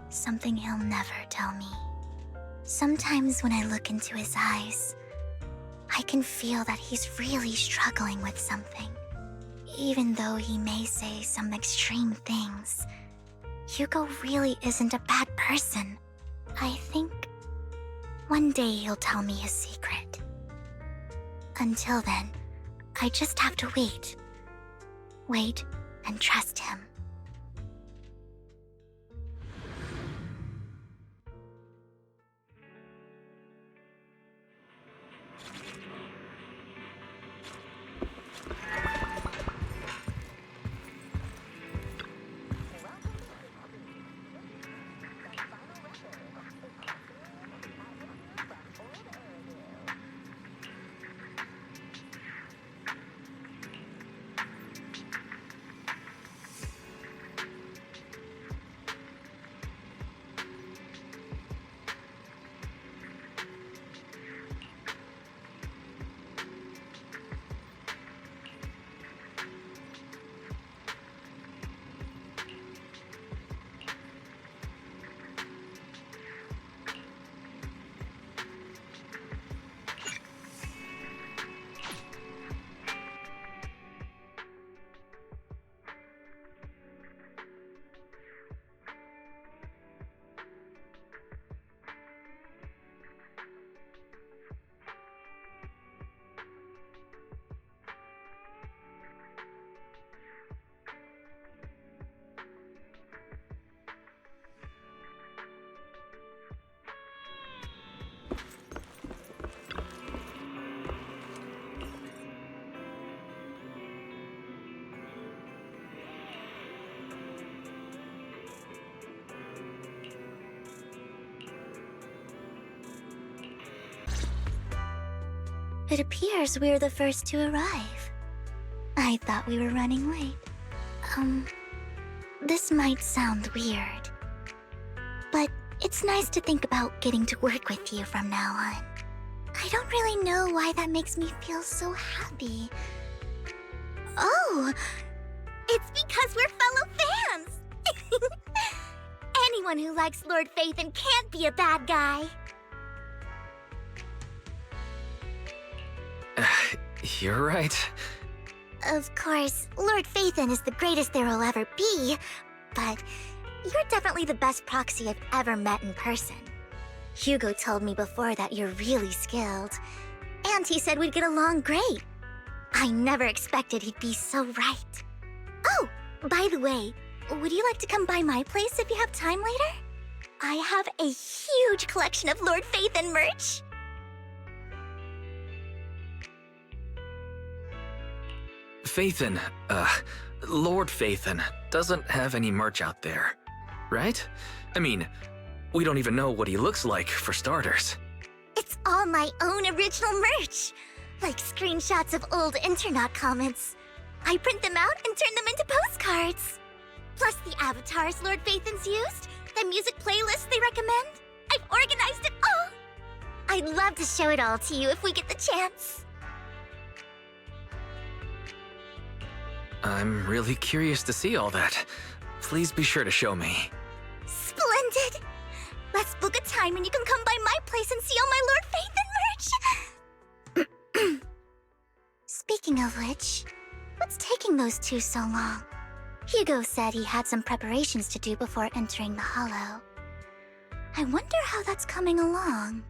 Something he'll never tell me. Sometimes when I look into his eyes, I can feel that he's really struggling with something. Even though he may say some extreme things, Hugo really isn't a bad person. I think one day he'll tell me his secret. Until then, I just have to wait. Wait and trust him. It appears we're the first to arrive. I thought we were running late. This might sound weird, but it's nice to think about getting to work with you from now on. I don't really know why that makes me feel so happy. Oh, it's because we're fellow fans! Anyone who likes Lord Phaethon can't be a bad guy. You're right. Of course, Lord Phaethon is the greatest there will ever be, but You're definitely the best proxy I've ever met in person. Hugo told me before that you're really skilled. And he said we'd get along great. I never expected he'd be so right. Oh, by the way, would you like to come by my place if you have time later? I have a huge collection of Lord Phaethon merch. Phaethon, Lord Phaethon doesn't have any merch out there, right? I mean, we don't even know what he looks like, for starters. It's all my own original merch, like screenshots of old Internet comments. I print them out and turn them into postcards. Plus the avatars Lord Phaethon's used, the music playlists they recommend. I've organized it all. I'd love to show it all to you if we get the chance. I'm really curious to see all that. Please be sure to show me. Splendid! Let's book a time and you can come by my place and see all my Lord Phaethon merch! Speaking of which, what's taking those two so long? Hugo said he had some preparations to do before entering the Hollow. I wonder how that's coming along.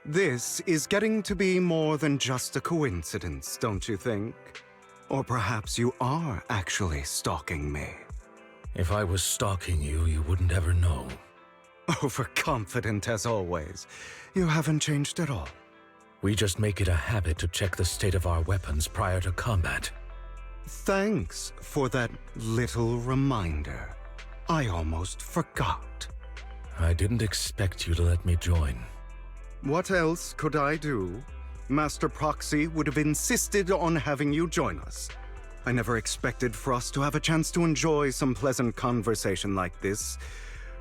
This is getting to be more than just a coincidence, don't you think? Or perhaps you are actually stalking me. If I was stalking you, you wouldn't ever know. Overconfident as always. You haven't changed at all. We just make it a habit to check the state of our weapons prior to combat. Thanks for that little reminder. I almost forgot. I didn't expect you to let me join. What else could I do? Master Proxy would have insisted on having you join us. I never expected for us to have a chance to enjoy some pleasant conversation like this,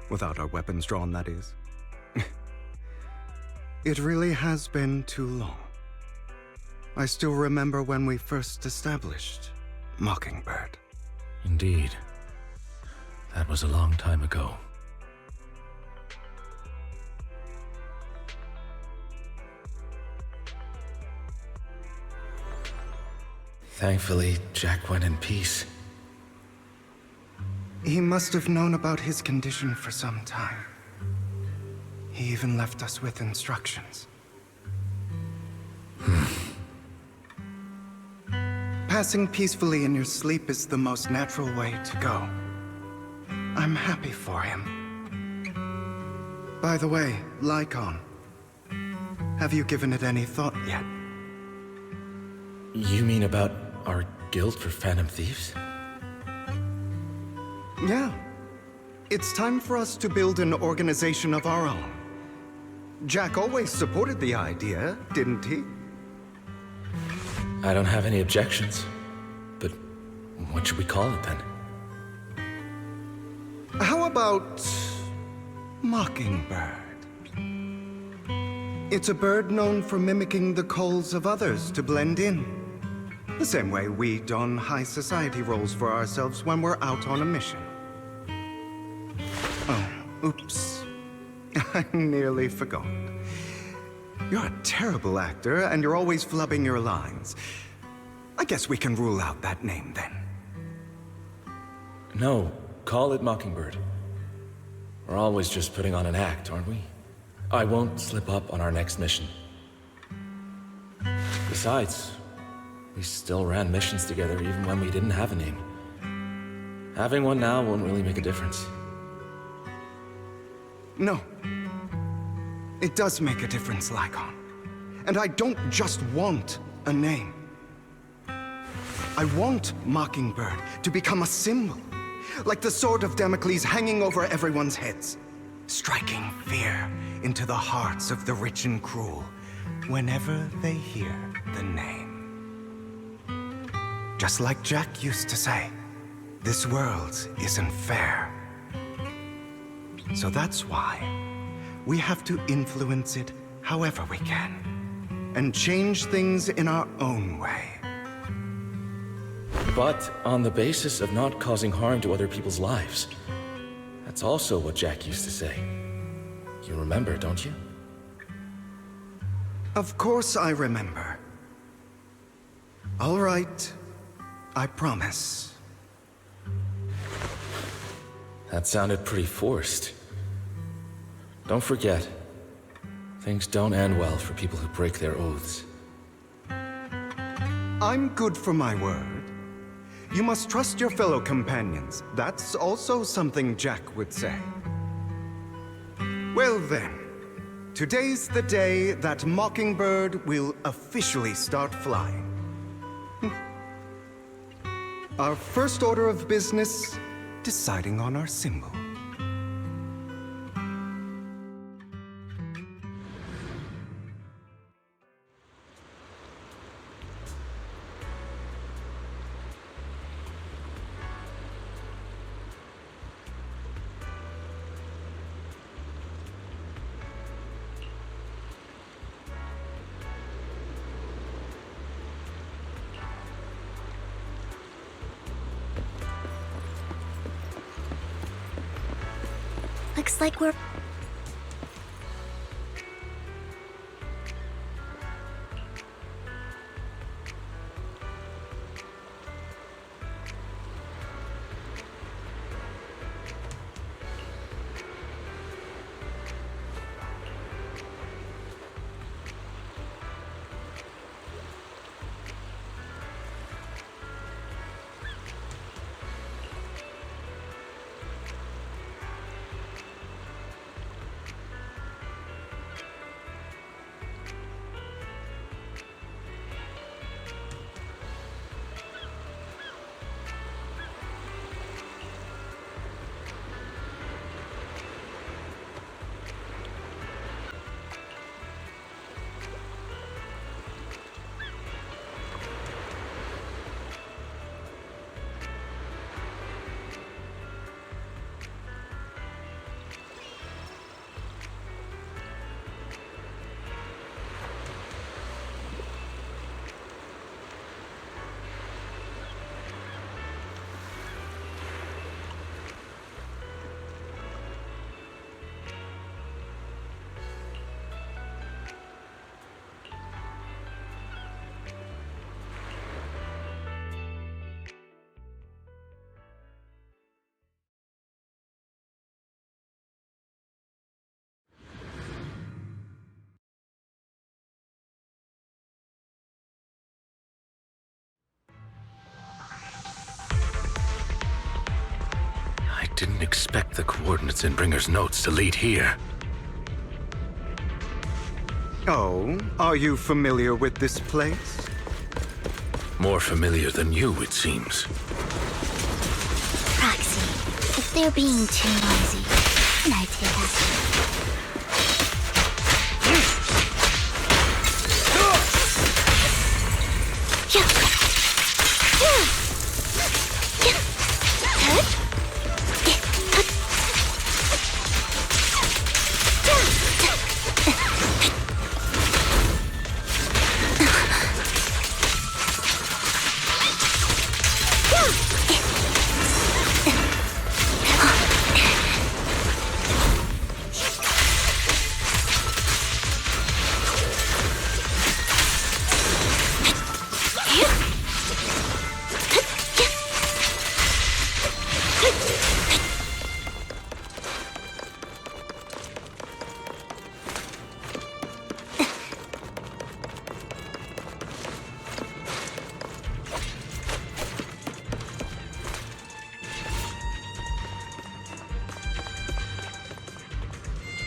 without our weapons drawn, that is. It really has been too long. I still remember when we first established Mockingbird. Indeed. That was a long time ago. Thankfully, Jack went in peace. He must have known about his condition for some time. He even left us with instructions. Passing peacefully in your sleep is the most natural way to go. I'm happy for him. By the way, Lycon, have you given it any thought yet? You mean about our guild for Phantom Thieves? Yeah. It's time for us to build an organization of our own. Jack always supported the idea, didn't he? I don't have any objections. But what should we call it then? How about Mockingbird? It's a bird known for mimicking the calls of others to blend in. The same way we don high society roles for ourselves when we're out on a mission. Oh, oops. I nearly forgot. You're a terrible actor, and you're always flubbing your lines. I guess we can rule out that name then. No, call it Mockingbird. We're always just putting on an act, aren't we? I won't slip up on our next mission. Besides, we still ran missions together even when we didn't have a name. Having one now won't really make a difference. No. It does make a difference, Lycon. And I don't just want a name. I want Mockingbird to become a symbol, like the sword of Damocles hanging over everyone's heads, striking fear into the hearts of the rich and cruel whenever they hear the name. Just like Jack used to say, this world isn't fair. So that's why we have to influence it however we can, and change things in our own way. But on the basis of not causing harm to other people's lives. That's also what Jack used to say. You remember, don't you? Of course I remember. All right, I promise. That sounded pretty forced. Don't forget, things don't end well for people who break their oaths. I'm good for my word. You must trust your fellow companions. That's also something Jack would say. Well then, today's the day that Mockingbird will officially start flying. Our first order of business, deciding on our symbol. Looks like we're... I didn't expect the coordinates in Bringer's notes to lead here. Oh, are you familiar with this place? More familiar than you, it seems. Proxy, if they're being too noisy, can I take after?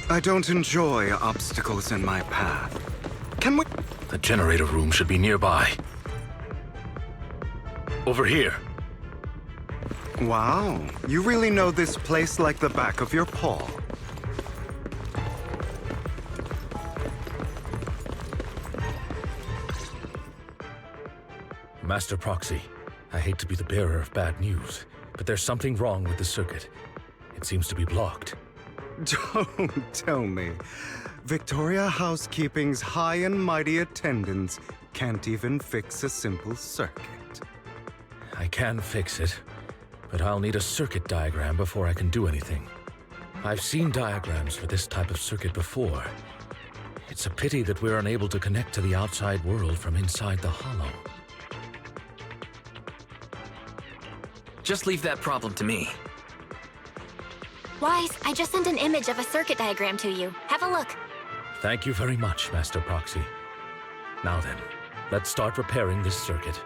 I don't enjoy obstacles in my path. Can we... The generator room should be nearby. Over here. Wow, you really know this place like the back of your paw. Master Proxy, I hate to be the bearer of bad news, but there's something wrong with the circuit. It seems to be blocked. Don't tell me. Victoria Housekeeping's high and mighty attendants can't even fix a simple circuit. I can fix it, but I'll need a circuit diagram before I can do anything. I've seen diagrams for this type of circuit before. It's a pity that we're unable to connect to the outside world from inside the hollow. Just leave that problem to me. Wise, I just sent an image of a circuit diagram to you. Have a look. Thank you very much, Master Proxy. Now then, let's start repairing this circuit.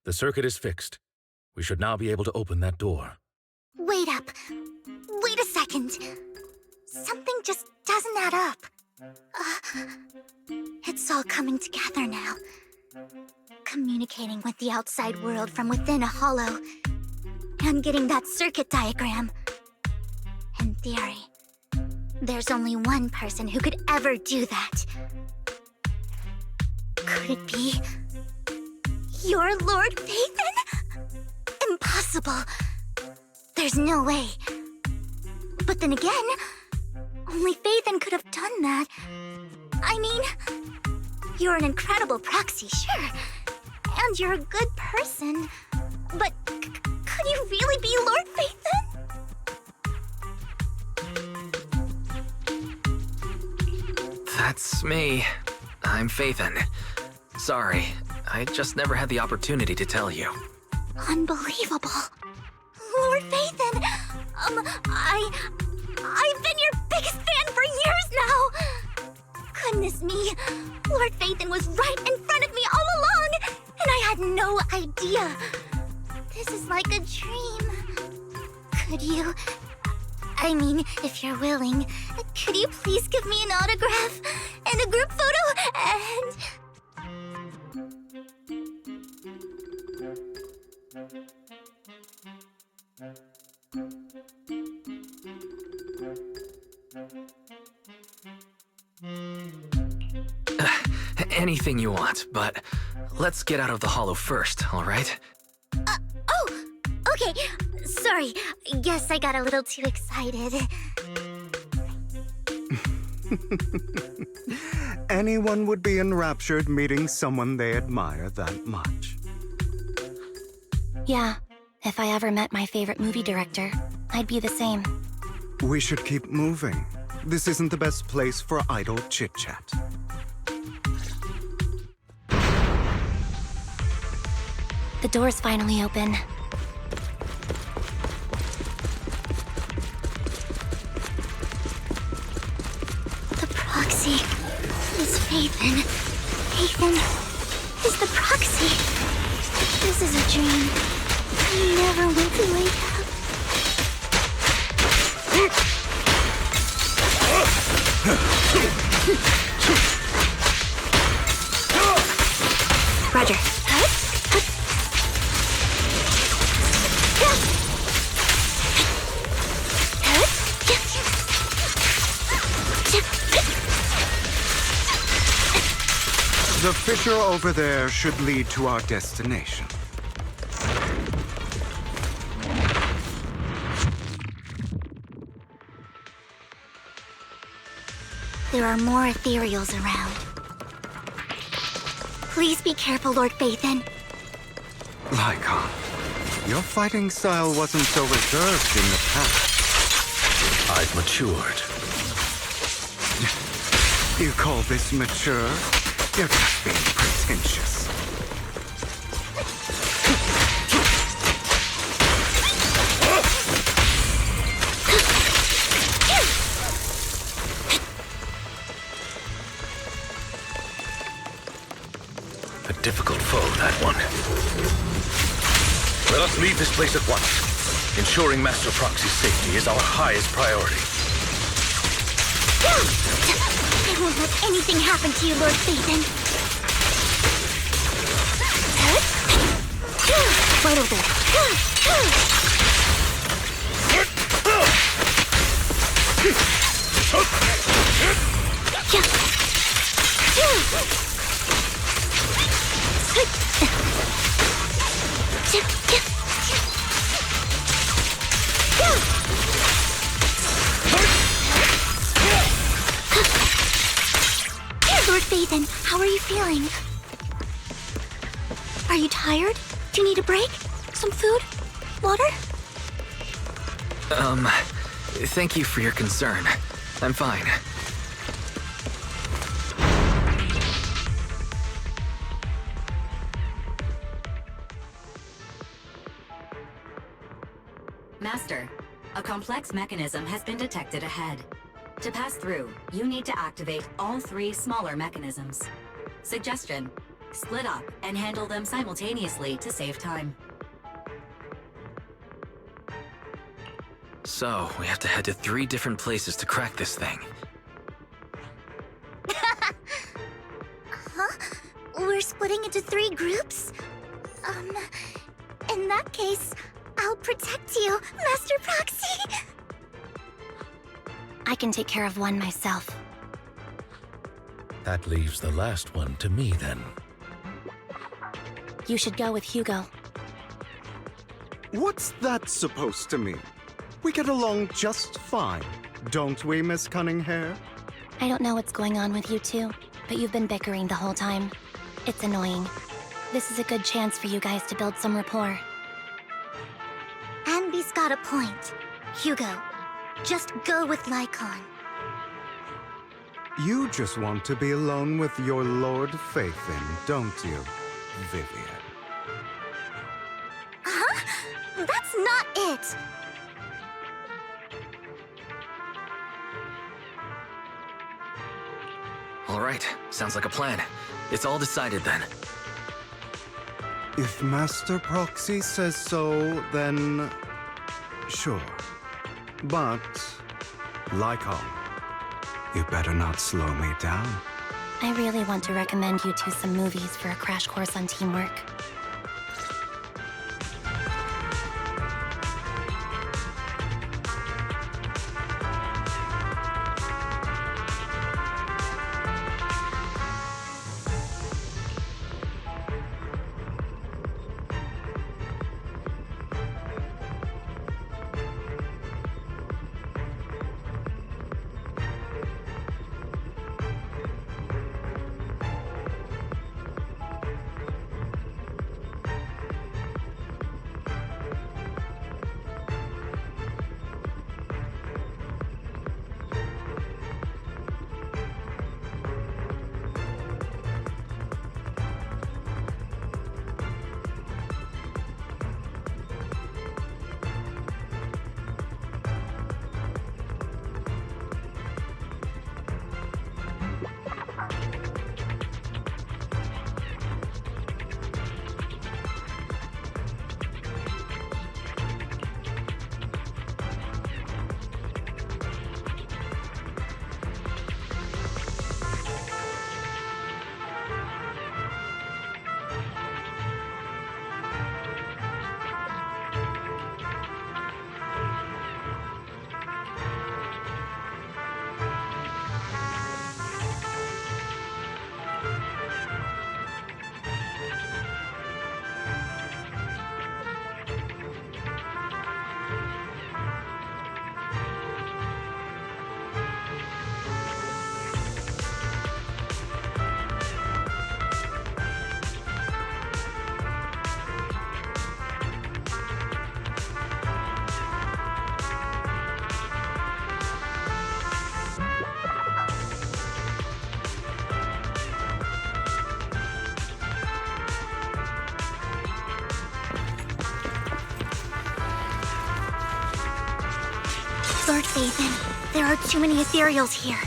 The circuit is fixed. We should now be able to open that door. Wait up. Wait a second. Something just doesn't add up. It's all coming together now. Communicating with the outside world from within a hollow. And getting that circuit diagram. In theory, there's only one person who could ever do that. Could it be... your Lord Phaethon? Impossible. There's no way. But then again, only Phaethon could have done that. I mean, you're an incredible proxy, sure. And you're a good person. But could you really be Lord Phaethon? That's me. I'm Phaethon. Sorry, I just never had the opportunity to tell you. Unbelievable. Lord Phaethon! I've been your biggest fan for years now! Goodness me, Lord Phaethon was right in front of me all along, and I had no idea. This is like a dream. Could you... I mean, if you're willing, could you please give me an autograph and a group photo and... Anything you want, but let's get out of the hollow first, all right? Oh! Okay, sorry. Guess I got a little too excited. Anyone would be enraptured meeting someone they admire that much. Yeah, If I ever met my favorite movie director, I'd be the same. We should keep moving. This isn't the best place for idle chit-chat. The door's finally open. The proxy is Phaethon. Phaethon is the proxy. This is a dream. I never want to wake up. Roger. The fissure over there should lead to our destination. There are more ethereals around. Please be careful, Lord Phaethon. Lycon, your fighting style wasn't so reserved in the past. I've matured. You call this mature? You're just being pretentious. A difficult foe, that one. Let us leave this place at once. Ensuring Master Proxy's safety is our highest priority. I won't let anything happen to you, Lord Phaethon. Right over Lord Phaethon, how are you feeling? Are you tired? Do you need a break? Some food? Water? Thank you for your concern. I'm fine. Master, a complex mechanism has been detected ahead. To pass through, you need to activate all 3 smaller mechanisms. Suggestion: split up and handle them simultaneously to save time. So, we have to head to 3 different places to crack this thing. Huh? We're splitting into 3 groups? In that case, I'll protect you, Master Proxy! I can take care of one myself. That leaves the last one to me, then. You should go with Hugo. What's that supposed to mean? We get along just fine, don't we, Miss Cunninghair? I don't know what's going on with you two, but you've been bickering the whole time. It's annoying. This is a good chance for you guys to build some rapport. Anby's got a point. Hugo, just go with Lycon. You just want to be alone with your Lord Phaethon, don't you, Vivian? Huh? That's not it! All right, sounds like a plan. It's all decided then. If Master Proxy says so, then sure. But, Lycon, you better not slow me down. I really want to recommend you two some movies for a crash course on teamwork. Lord Phaethon, there are too many ethereals here.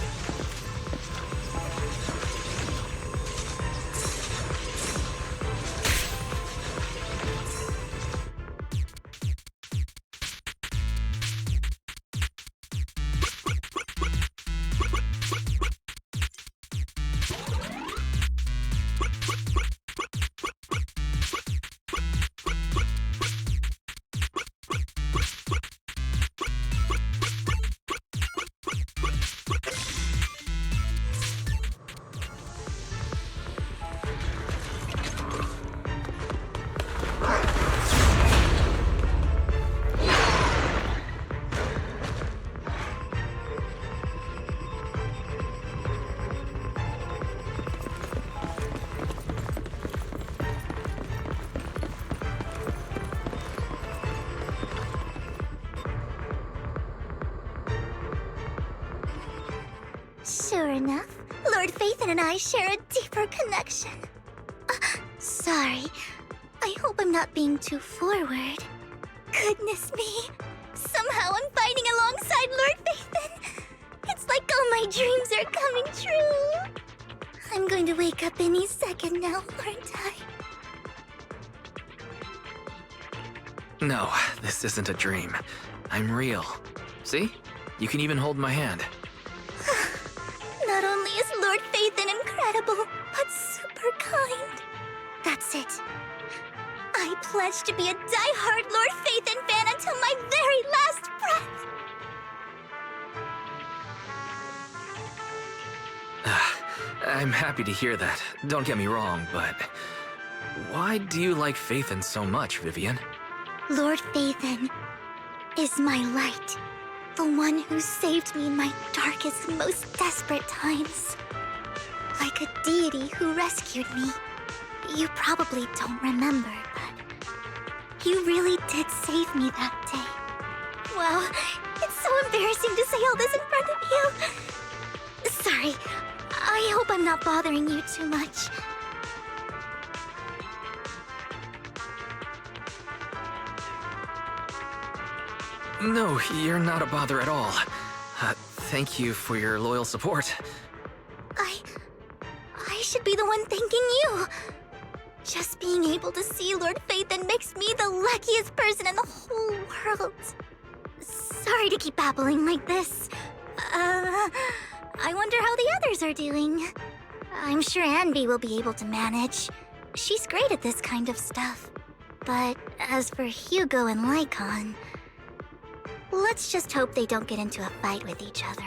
Sure enough, Lord Phaethon and I share a deeper connection. Sorry. I hope I'm not being too forward. Goodness me. Somehow I'm fighting alongside Lord Phaethon. It's like all my dreams are coming true. I'm going to wake up any second now, aren't I? No, this isn't a dream. I'm real. See? You can even hold my hand. Not only is Lord Phaethon incredible, but super kind. That's it. I pledge to be a die-hard Lord Phaethon fan until my very last breath. I'm happy to hear that. Don't get me wrong, but why do you like Phaethon so much, Vivian? Lord Phaethon is my light. The one who saved me in my darkest, most desperate times. Like a deity who rescued me. You probably don't remember, but you really did save me that day. Wow, it's so embarrassing to say all this in front of you. Sorry, I hope I'm not bothering you too much. No, you're not a bother at all. Thank you for your loyal support. I should be the one thanking you. Just being able to see Lord Phaethon makes me the luckiest person in the whole world. Sorry to keep babbling like this. I wonder how the others are doing. I'm sure Anby will be able to manage. She's great at this kind of stuff. But as for Hugo and Lycon, let's just hope they don't get into a fight with each other.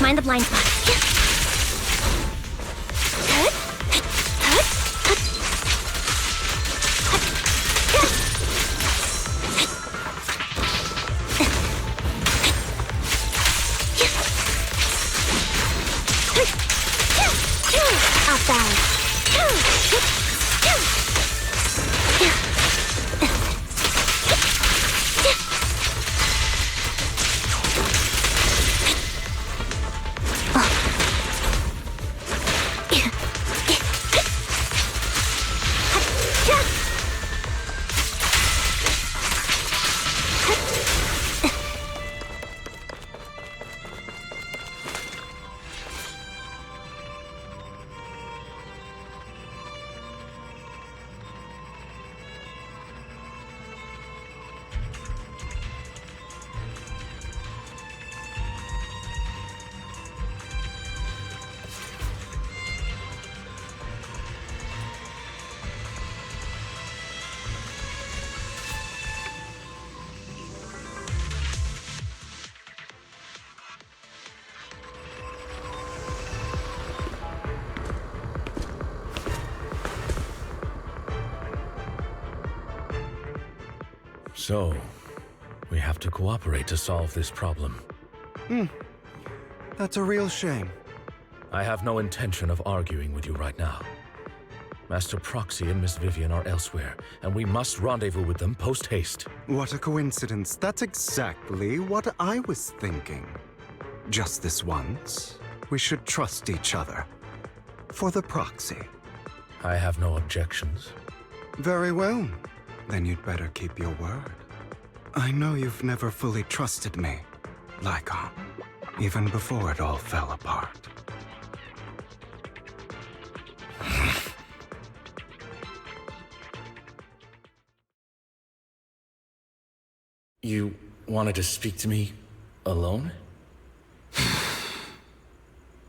Mind the blind spot. Off balance. So, we have to cooperate to solve this problem. That's a real shame. I have no intention of arguing with you right now. Master Proxy and Miss Vivian are elsewhere, and we must rendezvous with them post-haste. What a coincidence. That's exactly what I was thinking. Just this once, we should trust each other. For the Proxy. I have no objections. Very well. Then you'd better keep your word. I know you've never fully trusted me, Lycon, even before it all fell apart. You wanted to speak to me alone?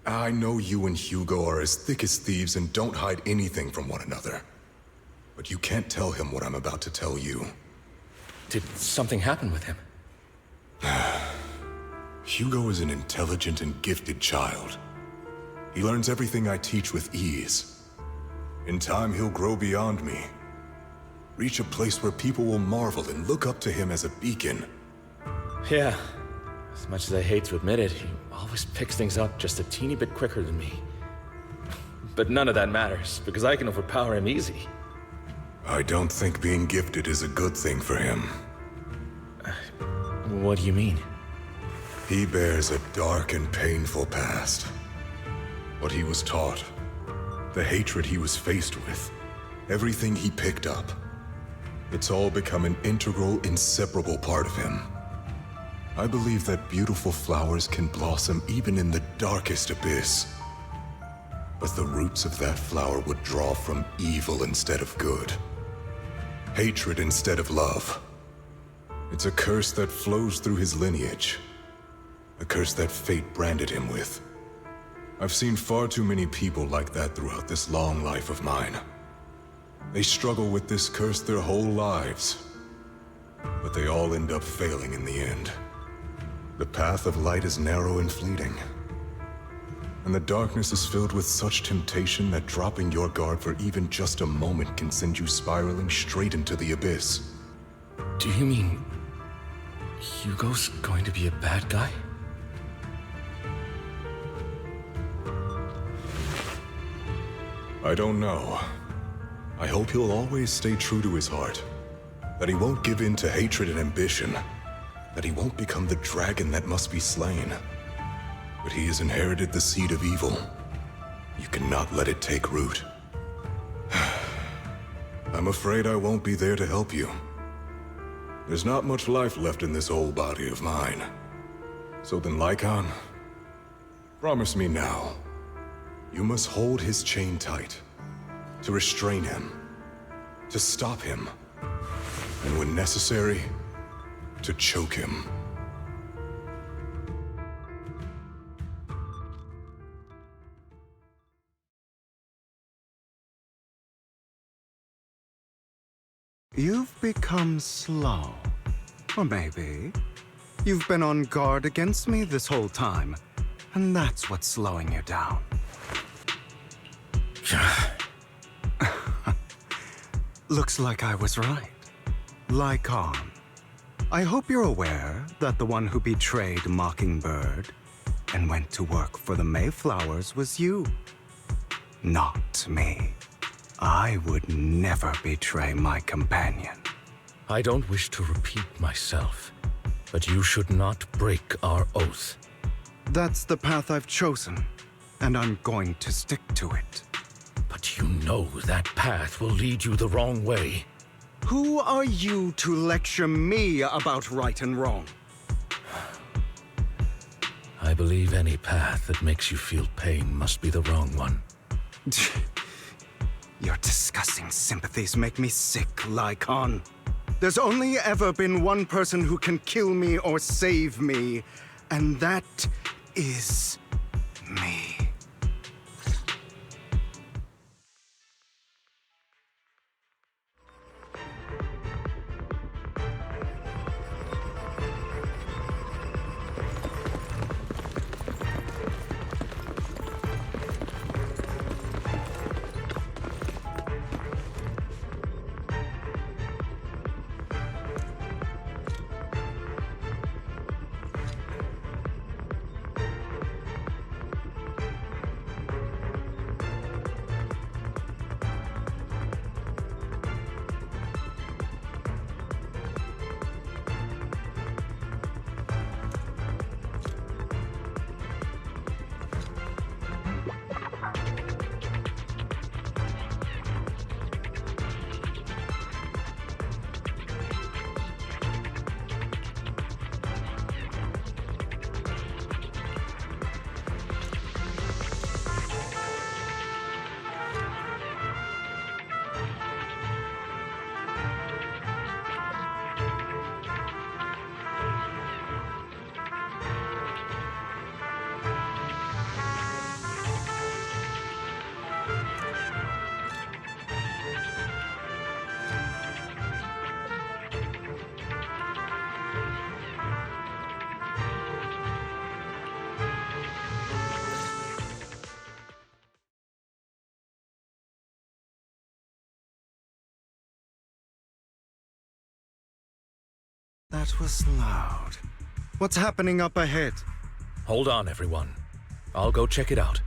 I know you and Hugo are as thick as thieves and don't hide anything from one another. But you can't tell him what I'm about to tell you. Did something happen with him? Hugo is an intelligent and gifted child. He learns everything I teach with ease. In time, he'll grow beyond me. Reach a place where people will marvel and look up to him as a beacon. Yeah. As much as I hate to admit it, he always picks things up just a teeny bit quicker than me. But none of that matters, because I can overpower him easy. I don't think being gifted is a good thing for him. What do you mean? He bears a dark and painful past. What he was taught, the hatred he was faced with, everything he picked up. It's all become an integral, inseparable part of him. I believe that beautiful flowers can blossom even in the darkest abyss. But the roots of that flower would draw from evil instead of good. Hatred instead of love. It's a curse that flows through his lineage. A curse that fate branded him with. I've seen far too many people like that throughout this long life of mine. They struggle with this curse their whole lives. But they all end up failing in the end. The path of light is narrow and fleeting. And the darkness is filled with such temptation that dropping your guard for even just a moment can send you spiraling straight into the abyss. Do you mean Hugo's going to be a bad guy? I don't know. I hope he'll always stay true to his heart. That he won't give in to hatred and ambition. That he won't become the dragon that must be slain. But he has inherited the seed of evil. You cannot let it take root. I'm afraid I won't be there to help you. There's not much life left in this old body of mine. So then, Lycon, promise me now. You must hold his chain tight. To restrain him. To stop him. And when necessary, to choke him. You've become slow. Or maybe you've been on guard against me this whole time, and that's what's slowing you down. Looks like I was right. Lycon. I hope you're aware that the one who betrayed Mockingbird and went to work for the Mayflowers was you. Not me. I would never betray my companion. I don't wish to repeat myself, but you should not break our oath. That's the path I've chosen, and I'm going to stick to it. But you know that path will lead you the wrong way. Who are you to lecture me about right and wrong? I believe any path that makes you feel pain must be the wrong one. Your disgusting sympathies make me sick, Lycon. There's only ever been one person who can kill me or save me, and that is me. That was loud. What's happening up ahead? Hold on, everyone. I'll go check it out.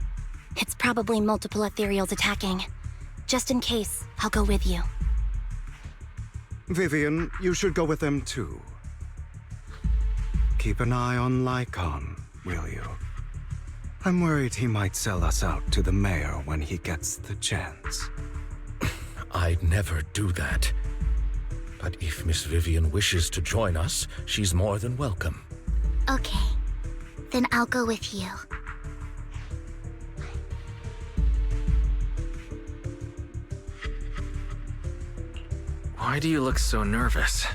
It's probably multiple ethereals attacking. Just in case, I'll go with you. Vivian, you should go with them too. Keep an eye on Lycon, will you? I'm worried he might sell us out to the mayor when he gets the chance. I'd never do that. But if Miss Vivian wishes to join us, she's more than welcome. Okay. Then I'll go with you. Why do you look so nervous?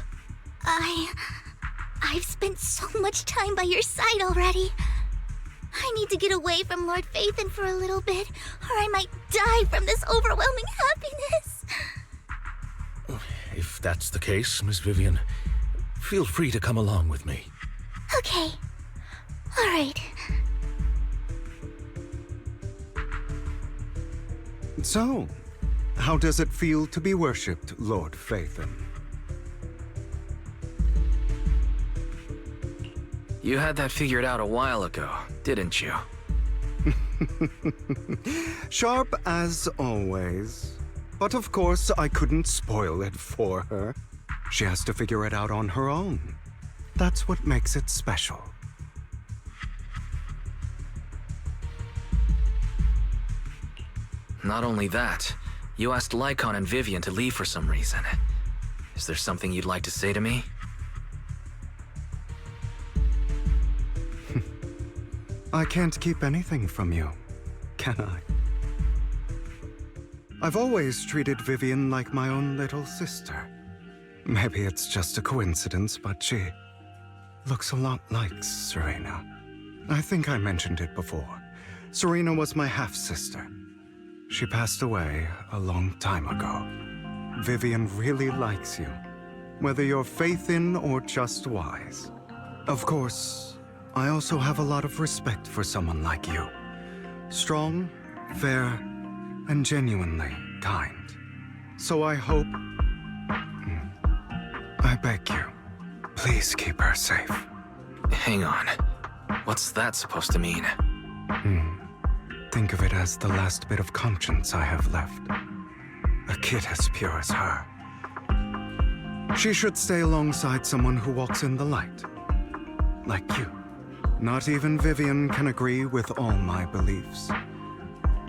I've spent so much time by your side already. I need to get away from Lord Phaethon for a little bit, or I might die from this overwhelming happiness. If that's the case, Miss Vivian, feel free to come along with me. Okay. All right. So, how does it feel to be worshipped, Lord Phaethon? You had that figured out a while ago, didn't you? Sharp as always. But of course, I couldn't spoil it for her. She has to figure it out on her own. That's what makes it special. Not only that, you asked Lycon and Vivian to leave for some reason. Is there something you'd like to say to me? I can't keep anything from you, can I? I've always treated Vivian like my own little sister. Maybe it's just a coincidence, but she looks a lot like Serena. I think I mentioned it before. Serena was my half-sister. She passed away a long time ago. Vivian really likes you, whether you're Phaethon or just wise. Of course, I also have a lot of respect for someone like you. Strong, fair, and genuinely kind. So I hope... I beg you, please keep her safe. Hang on. What's that supposed to mean? Think of it as the last bit of conscience I have left. A kid as pure as her. She should stay alongside someone who walks in the light. Like you. Not even Vivian can agree with all my beliefs.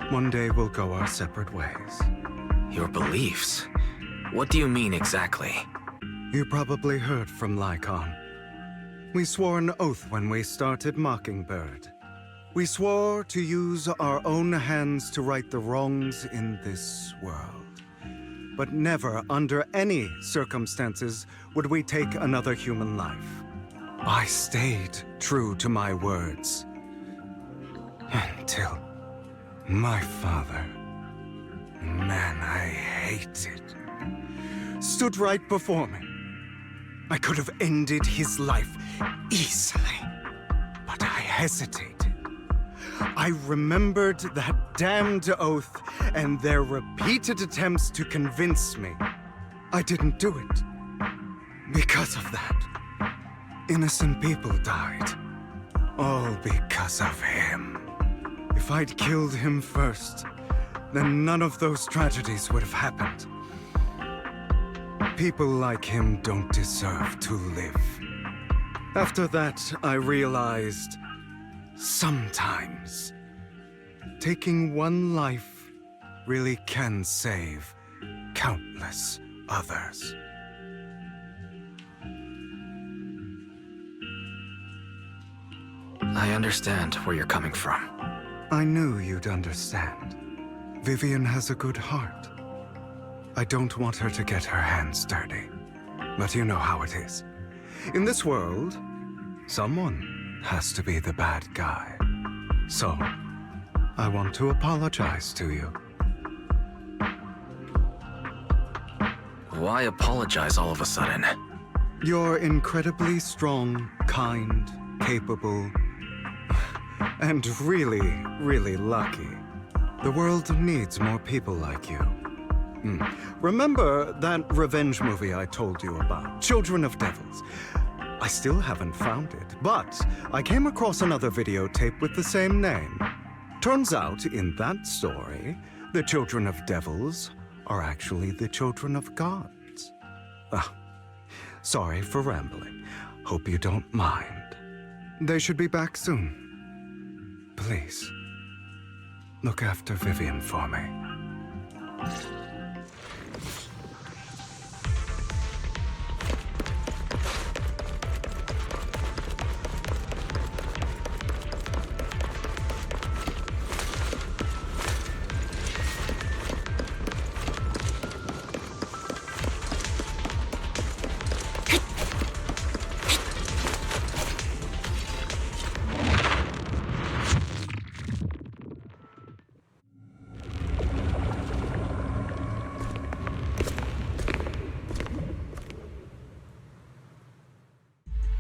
One day we'll go our separate ways. Your beliefs? What do you mean exactly? You probably heard from Lycon. We swore an oath when we started Mockingbird. We swore to use our own hands to right the wrongs in this world. But never, under any circumstances, would we take another human life. I stayed true to my words. Until my father, man I hated, stood right before me. I could have ended his life easily, but I hesitated. I remembered that damned oath and their repeated attempts to convince me. I didn't do it. Because of that, innocent people died. All because of him. If I'd killed him first, then none of those tragedies would have happened. People like him don't deserve to live. After that, I realized, sometimes, taking one life really can save countless others. I understand where you're coming from. I knew you'd understand. Vivian has a good heart. I don't want her to get her hands dirty. But you know how it is. In this world, someone has to be the bad guy. So, I want to apologize to you. Why apologize all of a sudden? You're incredibly strong, kind, capable, and really, really lucky. The world needs more people like you. Remember that revenge movie I told you about? Children of Devils. I still haven't found it, but I came across another videotape with the same name. Turns out, in that story, the children of devils are actually the children of gods. Sorry for rambling. Hope you don't mind. They should be back soon. Please, look after Vivian for me.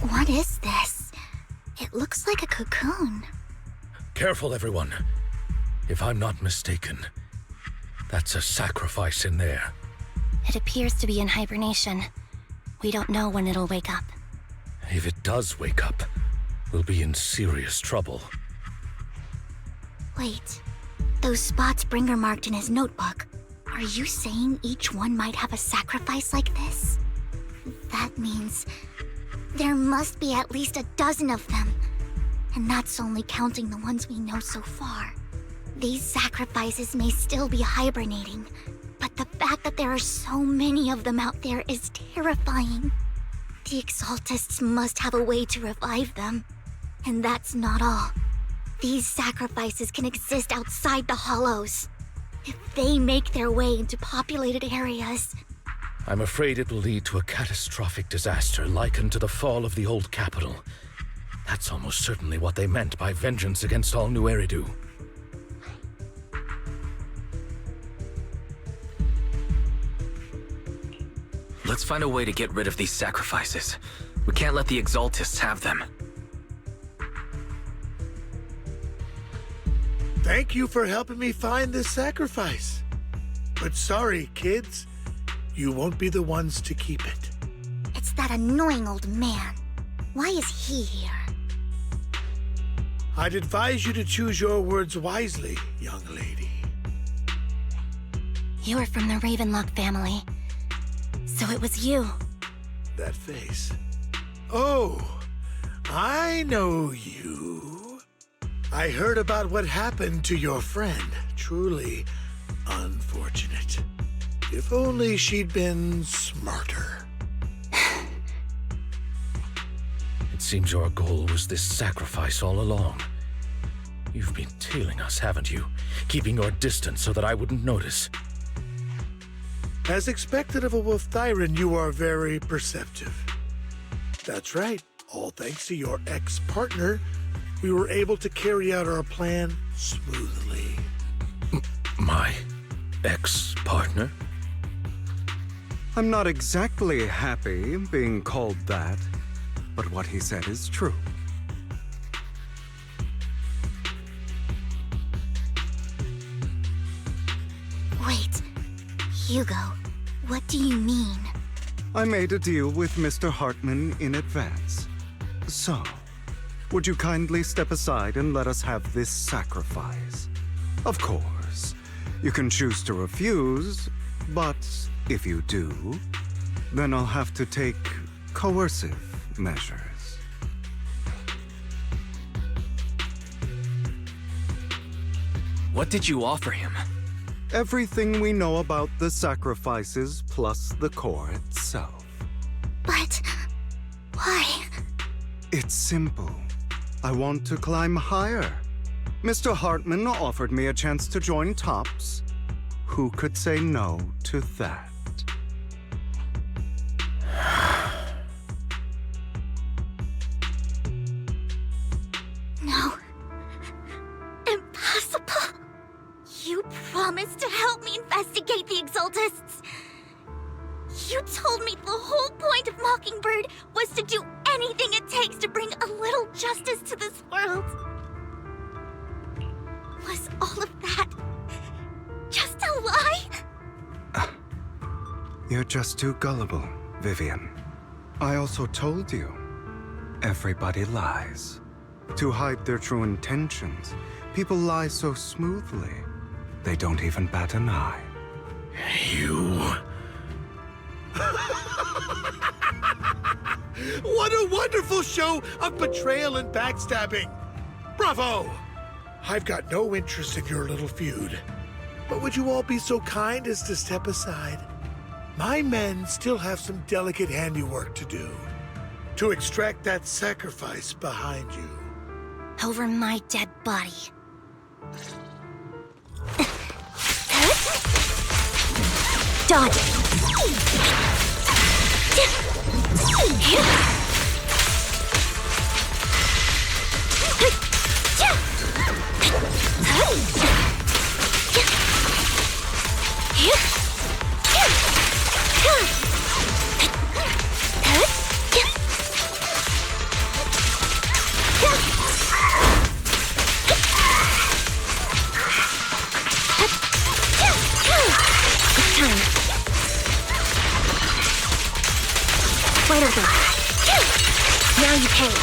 What is this? It looks like a cocoon. Careful, everyone. If I'm not mistaken, that's a sacrifice in there. It appears to be in hibernation. We don't know when it'll wake up. If it does wake up, we'll be in serious trouble. Wait, those spots Bringer marked in his notebook. Are you saying each one might have a sacrifice like this? That means there must be at least a dozen of them. And that's only counting the ones we know so far. These sacrifices may still be hibernating, but the fact that there are so many of them out there is terrifying. The Exaltists must have a way to revive them. And that's not all. These sacrifices can exist outside the Hollows. If they make their way into populated areas, I'm afraid it will lead to a catastrophic disaster likened to the fall of the old capital. That's almost certainly what they meant by vengeance against all New Eridu. Let's find a way to get rid of these sacrifices. We can't let the Exaltists have them. Thank you for helping me find this sacrifice. But sorry, kids. You won't be the ones to keep it. it's that annoying old man. Why is he here? I'd advise you to choose your words wisely, young lady. You're from the Ravenlock family. So it was you. That face. Oh, I know you. I heard about what happened to your friend. Truly unfortunate. If only she'd been smarter. It seems your goal was this sacrifice all along. You've been tailing us, haven't you? Keeping your distance so that I wouldn't notice. As expected of a Wolf Thyran, you are very perceptive. That's right. All thanks to your ex-partner, we were able to carry out our plan smoothly. My ex-partner? I'm not exactly happy being called that, but what he said is true. Wait, Hugo, what do you mean? I made a deal with Mr. Hartman in advance. So, would you kindly step aside and let us have this sacrifice? Of course, you can choose to refuse, but if you do, then I'll have to take coercive measures. What did you offer him? Everything we know about the sacrifices plus the core itself. But why? It's simple. I want to climb higher. Mr. Hartman offered me a chance to join Tops. Who could say no to that? No. Impossible. You promised to help me investigate the Exaltists. You told me the whole point of Mockingbird was to do anything it takes to bring a little justice to this world. Was all of that just a lie? You're just too gullible, Vivian. I also told you, Everybody lies. To hide their true intentions, people lie so smoothly, they don't even bat an eye. You... What a wonderful show of betrayal and backstabbing! Bravo! I've got no interest in your little feud. But would you all be so kind as to step aside? My men still have some delicate handiwork to do. To extract that sacrifice behind you. Over my dead body. Dodge! Right over. Now you pay.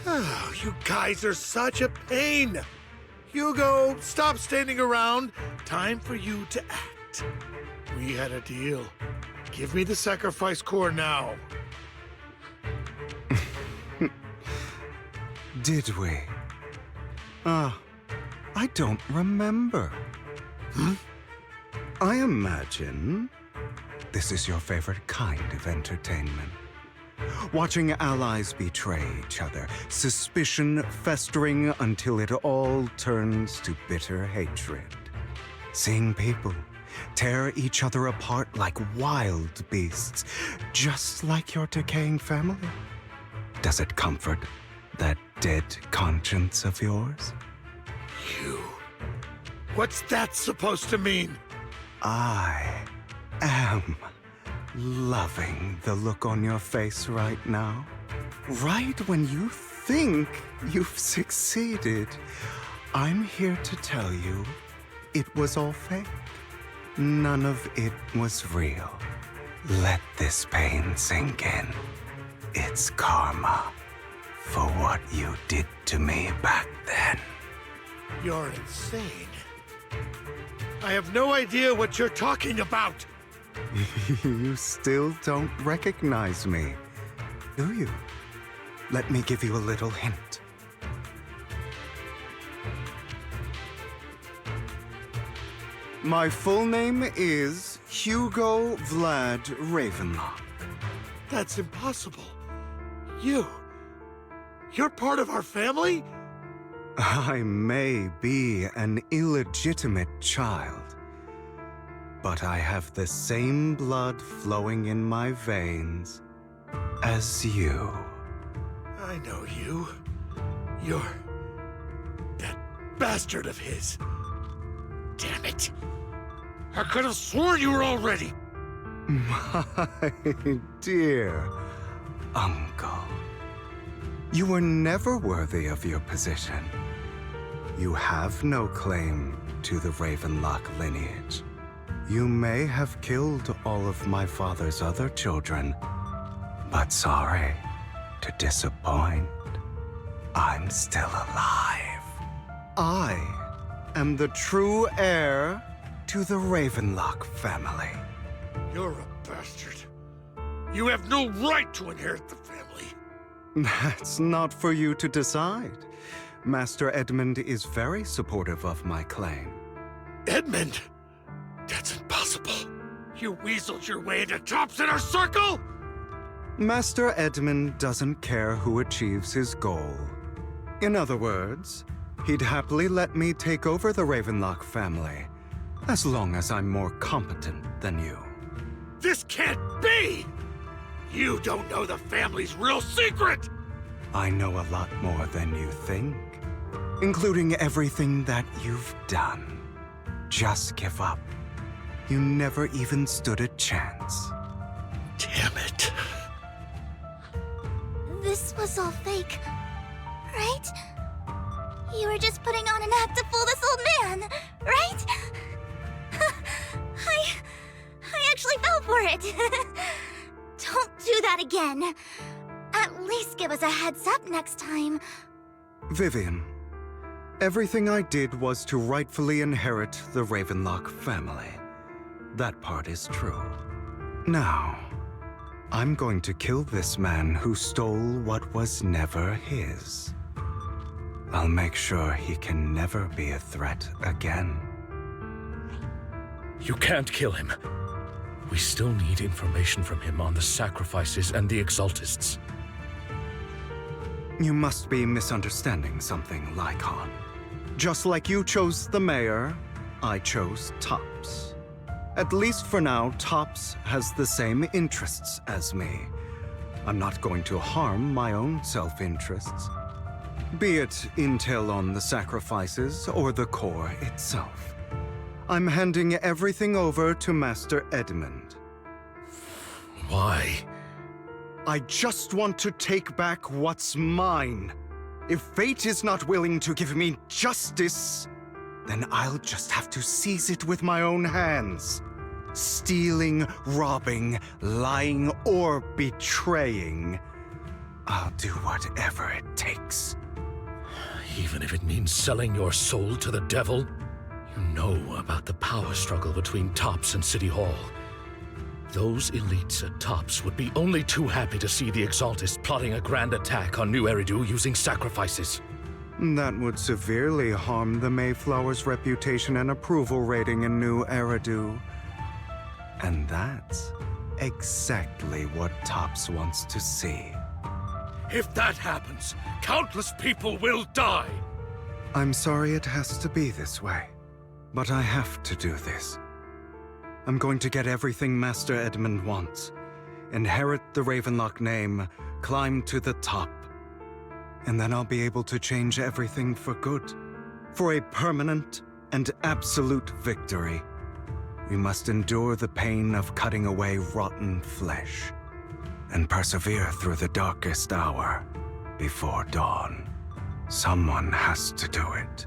Oh, you guys are such a pain. Hugo, stop standing around. Time for you to act. We had a deal. Give me the sacrifice core now. Did we? I don't remember. I imagine this is your favorite kind of entertainment. Watching allies betray each other, suspicion festering until it all turns to bitter hatred. Seeing people tear each other apart like wild beasts, just like your decaying family. Does it comfort that dead conscience of yours? You... What's that supposed to mean? I am loving the look on your face right now. Right when you think you've succeeded, I'm here to tell you it was all fake. None of it was real. Let this pain sink in. It's karma for what you did to me back then. You're insane. I have no idea what you're talking about. You still don't recognize me, do you? Let me give you a little hint. My full name is Hugo Vlad Ravenlock. That's impossible. You're part of our family? I may be an illegitimate child, but I have the same blood flowing in my veins as you. I know you. You're that bastard of his. Damn it. I could have sworn you were already. My dear uncle. You were never worthy of your position. You have no claim to the Ravenlock lineage. You may have killed all of my father's other children, but sorry to disappoint. I'm still alive. I am the true heir to the Ravenlock family. You're a bastard. You have no right to inherit the family. That's not for you to decide. Master Edmund is very supportive of my claim. Edmund? That's impossible. You weaseled your way into Top's inner circle? Master Edmund doesn't care who achieves his goal. In other words, he'd happily let me take over the Ravenlock family, as long as I'm more competent than you. This can't be! You don't know the family's real secret! I know a lot more than you think, including everything that you've done. Just give up. You never even stood a chance. Damn it. This was all fake, right? You were just putting on an act to fool this old man, right? I actually fell for it. Don't do that again. At least give us a heads up next time. Vivian, everything I did was to rightfully inherit the Ravenlock family. That part is true. Now, I'm going to kill this man who stole what was never his. I'll make sure he can never be a threat again. You can't kill him. We still need information from him on the sacrifices and the Exaltists. You must be misunderstanding something, Lycon. Just like you chose the mayor, I chose Tops. At least for now, Tops has the same interests as me. I'm not going to harm my own self-interests. Be it intel on the sacrifices or the core itself. I'm handing everything over to Master Edmund. Why? I just want to take back what's mine. If fate is not willing to give me justice, then I'll just have to seize it with my own hands. Stealing, robbing, lying, or betraying. I'll do whatever it takes. Even if it means selling your soul to the devil? You know about the power struggle between Tops and City Hall. Those elites at Tops would be only too happy to see the Exaltists plotting a grand attack on New Eridu using sacrifices. That would severely harm the Mayflower's reputation and approval rating in New Eridu. And that's exactly what Tops wants to see. If that happens, countless people will die! I'm sorry it has to be this way, but I have to do this. I'm going to get everything Master Edmund wants. Inherit the Ravenlock name, climb to the top. And then I'll be able to change everything for good. For a permanent and absolute victory. We must endure the pain of cutting away rotten flesh. And persevere through the darkest hour before dawn. Someone has to do it.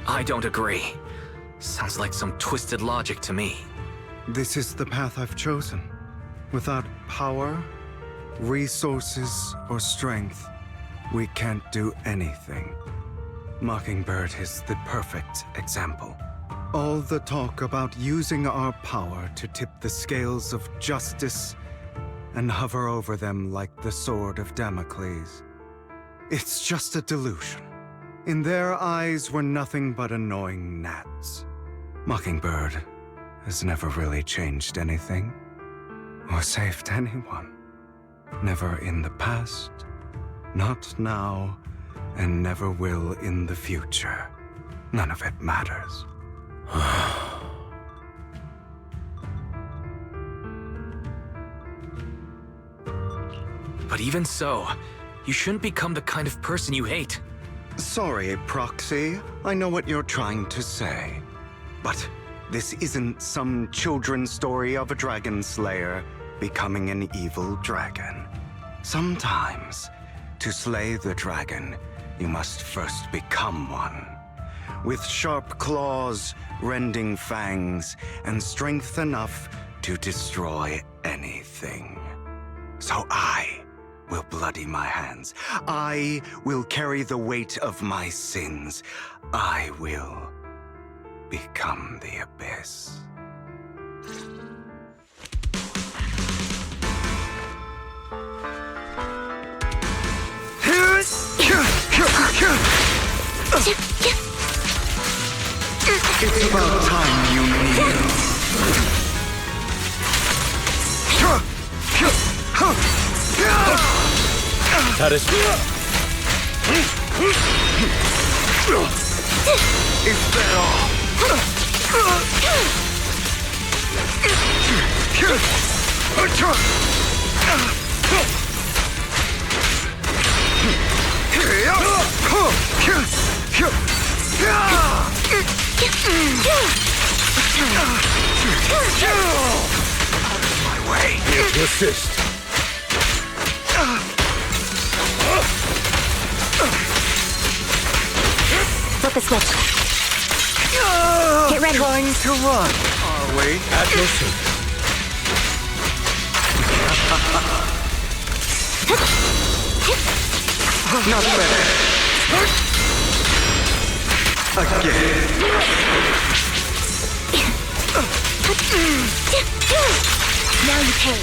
I don't agree. Sounds like some twisted logic to me. This is the path I've chosen. Without power, resources, or strength, we can't do anything. Mockingbird is the perfect example. All the talk about using our power to tip the scales of justice and hover over them like the sword of Damocles. It's just a delusion. In their eyes, we're nothing but annoying gnats. Mockingbird has never really changed anything, or saved anyone. Never in the past, not now, and never will in the future. None of it matters. But even so, you shouldn't become the kind of person you hate. Sorry, Proxy. I know what you're trying to say. But this isn't some children's story of a dragon slayer becoming an evil dragon. Sometimes, to slay the dragon, you must first become one. With sharp claws, rending fangs, and strength enough to destroy anything. So I will bloody my hands. I will carry the weight of my sins. I will become the Abyss. It's about time you kneel. That is... Is that all? My way. Here to assist. Flip a switch. Get ready. Trying to run, are we? At your service. Not better. Again. Now you pay.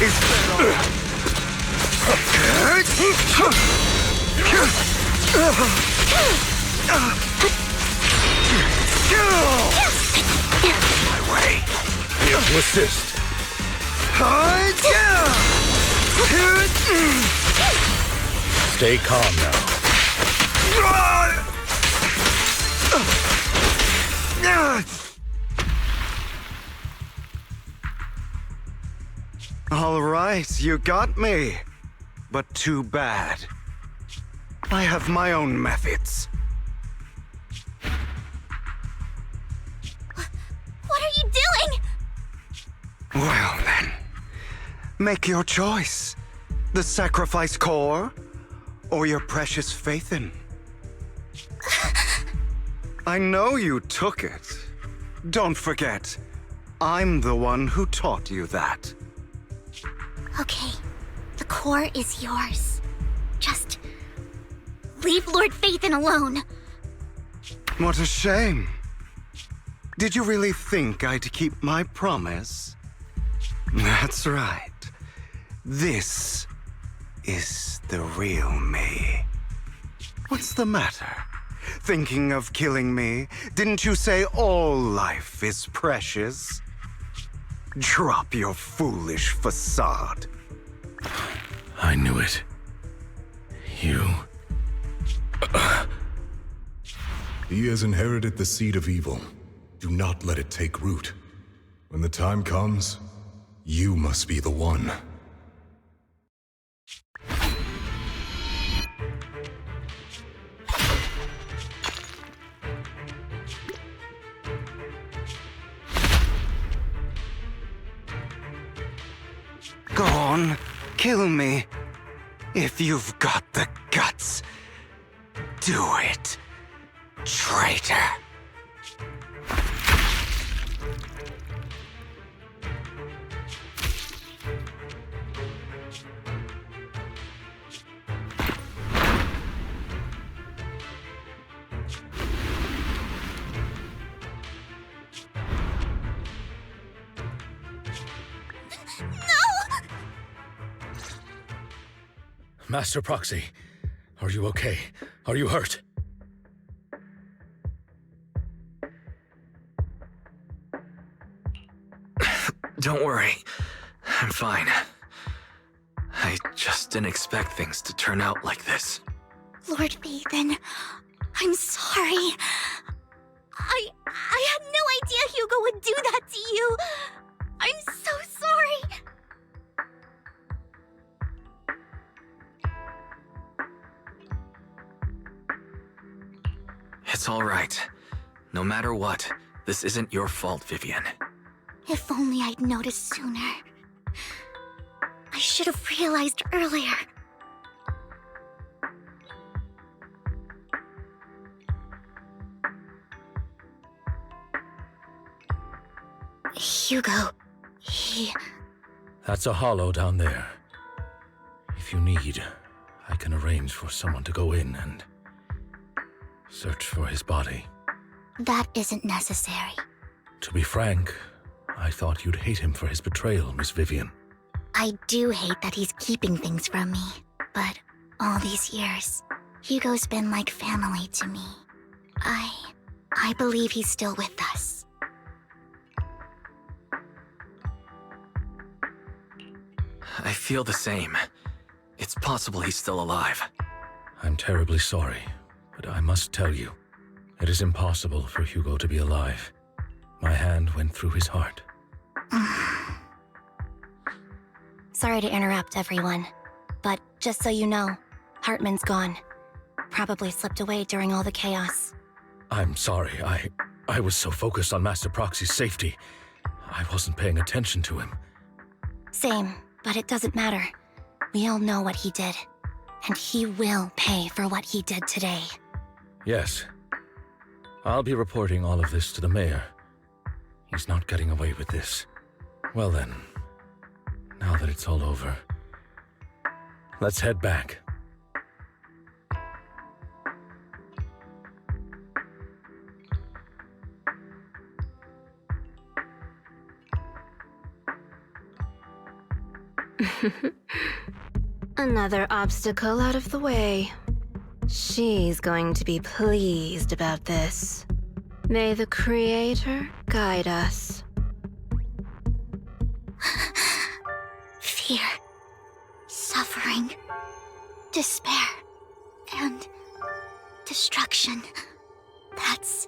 Is that all? My way. Here to assist. Stay calm now. All right, you got me. But too bad. I have my own methods. What are you doing? Well then, make your choice. The sacrifice core, or your precious Faithin. I know you took it. Don't forget, I'm the one who taught you that. Okay, the core is yours. Just leave Lord Faithin alone. What a shame. Did you really think I'd keep my promise? That's right. This is the real me. What's the matter? Thinking of killing me? Didn't you say all life is precious? Drop your foolish facade. I knew it. You... He has inherited the seed of evil. Do not let it take root. When the time comes, you must be the one. Go on, kill me. If you've got the guts, do it, traitor. Master Proxy, are you okay? Are you hurt? Don't worry. I'm fine. I just didn't expect things to turn out like this. Lord Faithin, I'm sorry. I had no idea Hugo would do that to you. I'm so sorry. It's all right. No matter what, this isn't your fault, Vivian. If only I'd noticed sooner. I should have realized earlier. Hugo, he... That's a hollow down there. If you need, I can arrange for someone to go in and search for his body. That isn't necessary. To be frank, I thought you'd hate him for his betrayal, Miss Vivian. I do hate that he's keeping things from me, but all these years, Hugo's been like family to me. I believe he's still with us. I feel the same. It's possible he's still alive. I'm terribly sorry, but I must tell you, it is impossible for Hugo to be alive. My hand went through his heart. Sorry to interrupt, everyone. But just so you know, Hartman's gone. Probably slipped away during all the chaos. I'm sorry, I was so focused on Master Proxy's safety. I wasn't paying attention to him. Same, but it doesn't matter. We all know what he did. And he will pay for what he did today. Yes. I'll be reporting all of this to the mayor. He's not getting away with this. Well then, now that it's all over, let's head back. Another obstacle out of the way. She's going to be pleased about this. May the Creator guide us. Fear, suffering, despair, and destruction. That's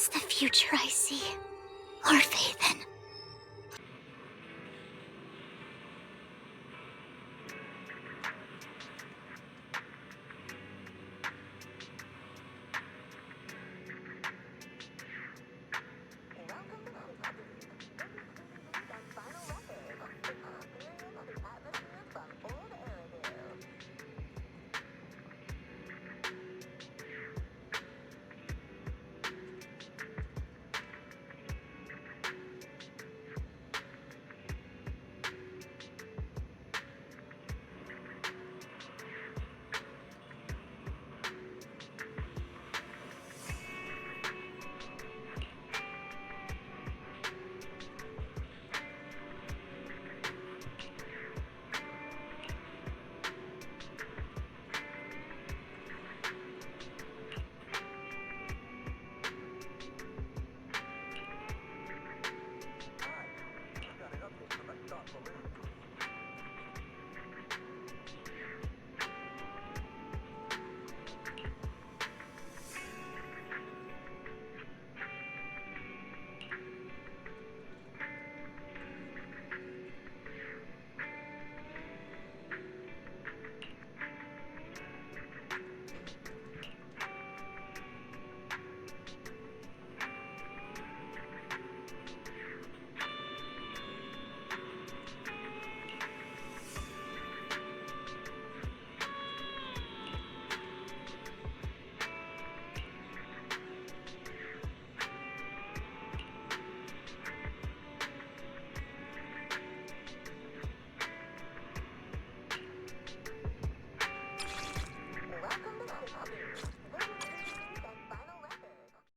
the future I see. Lord Phaethon.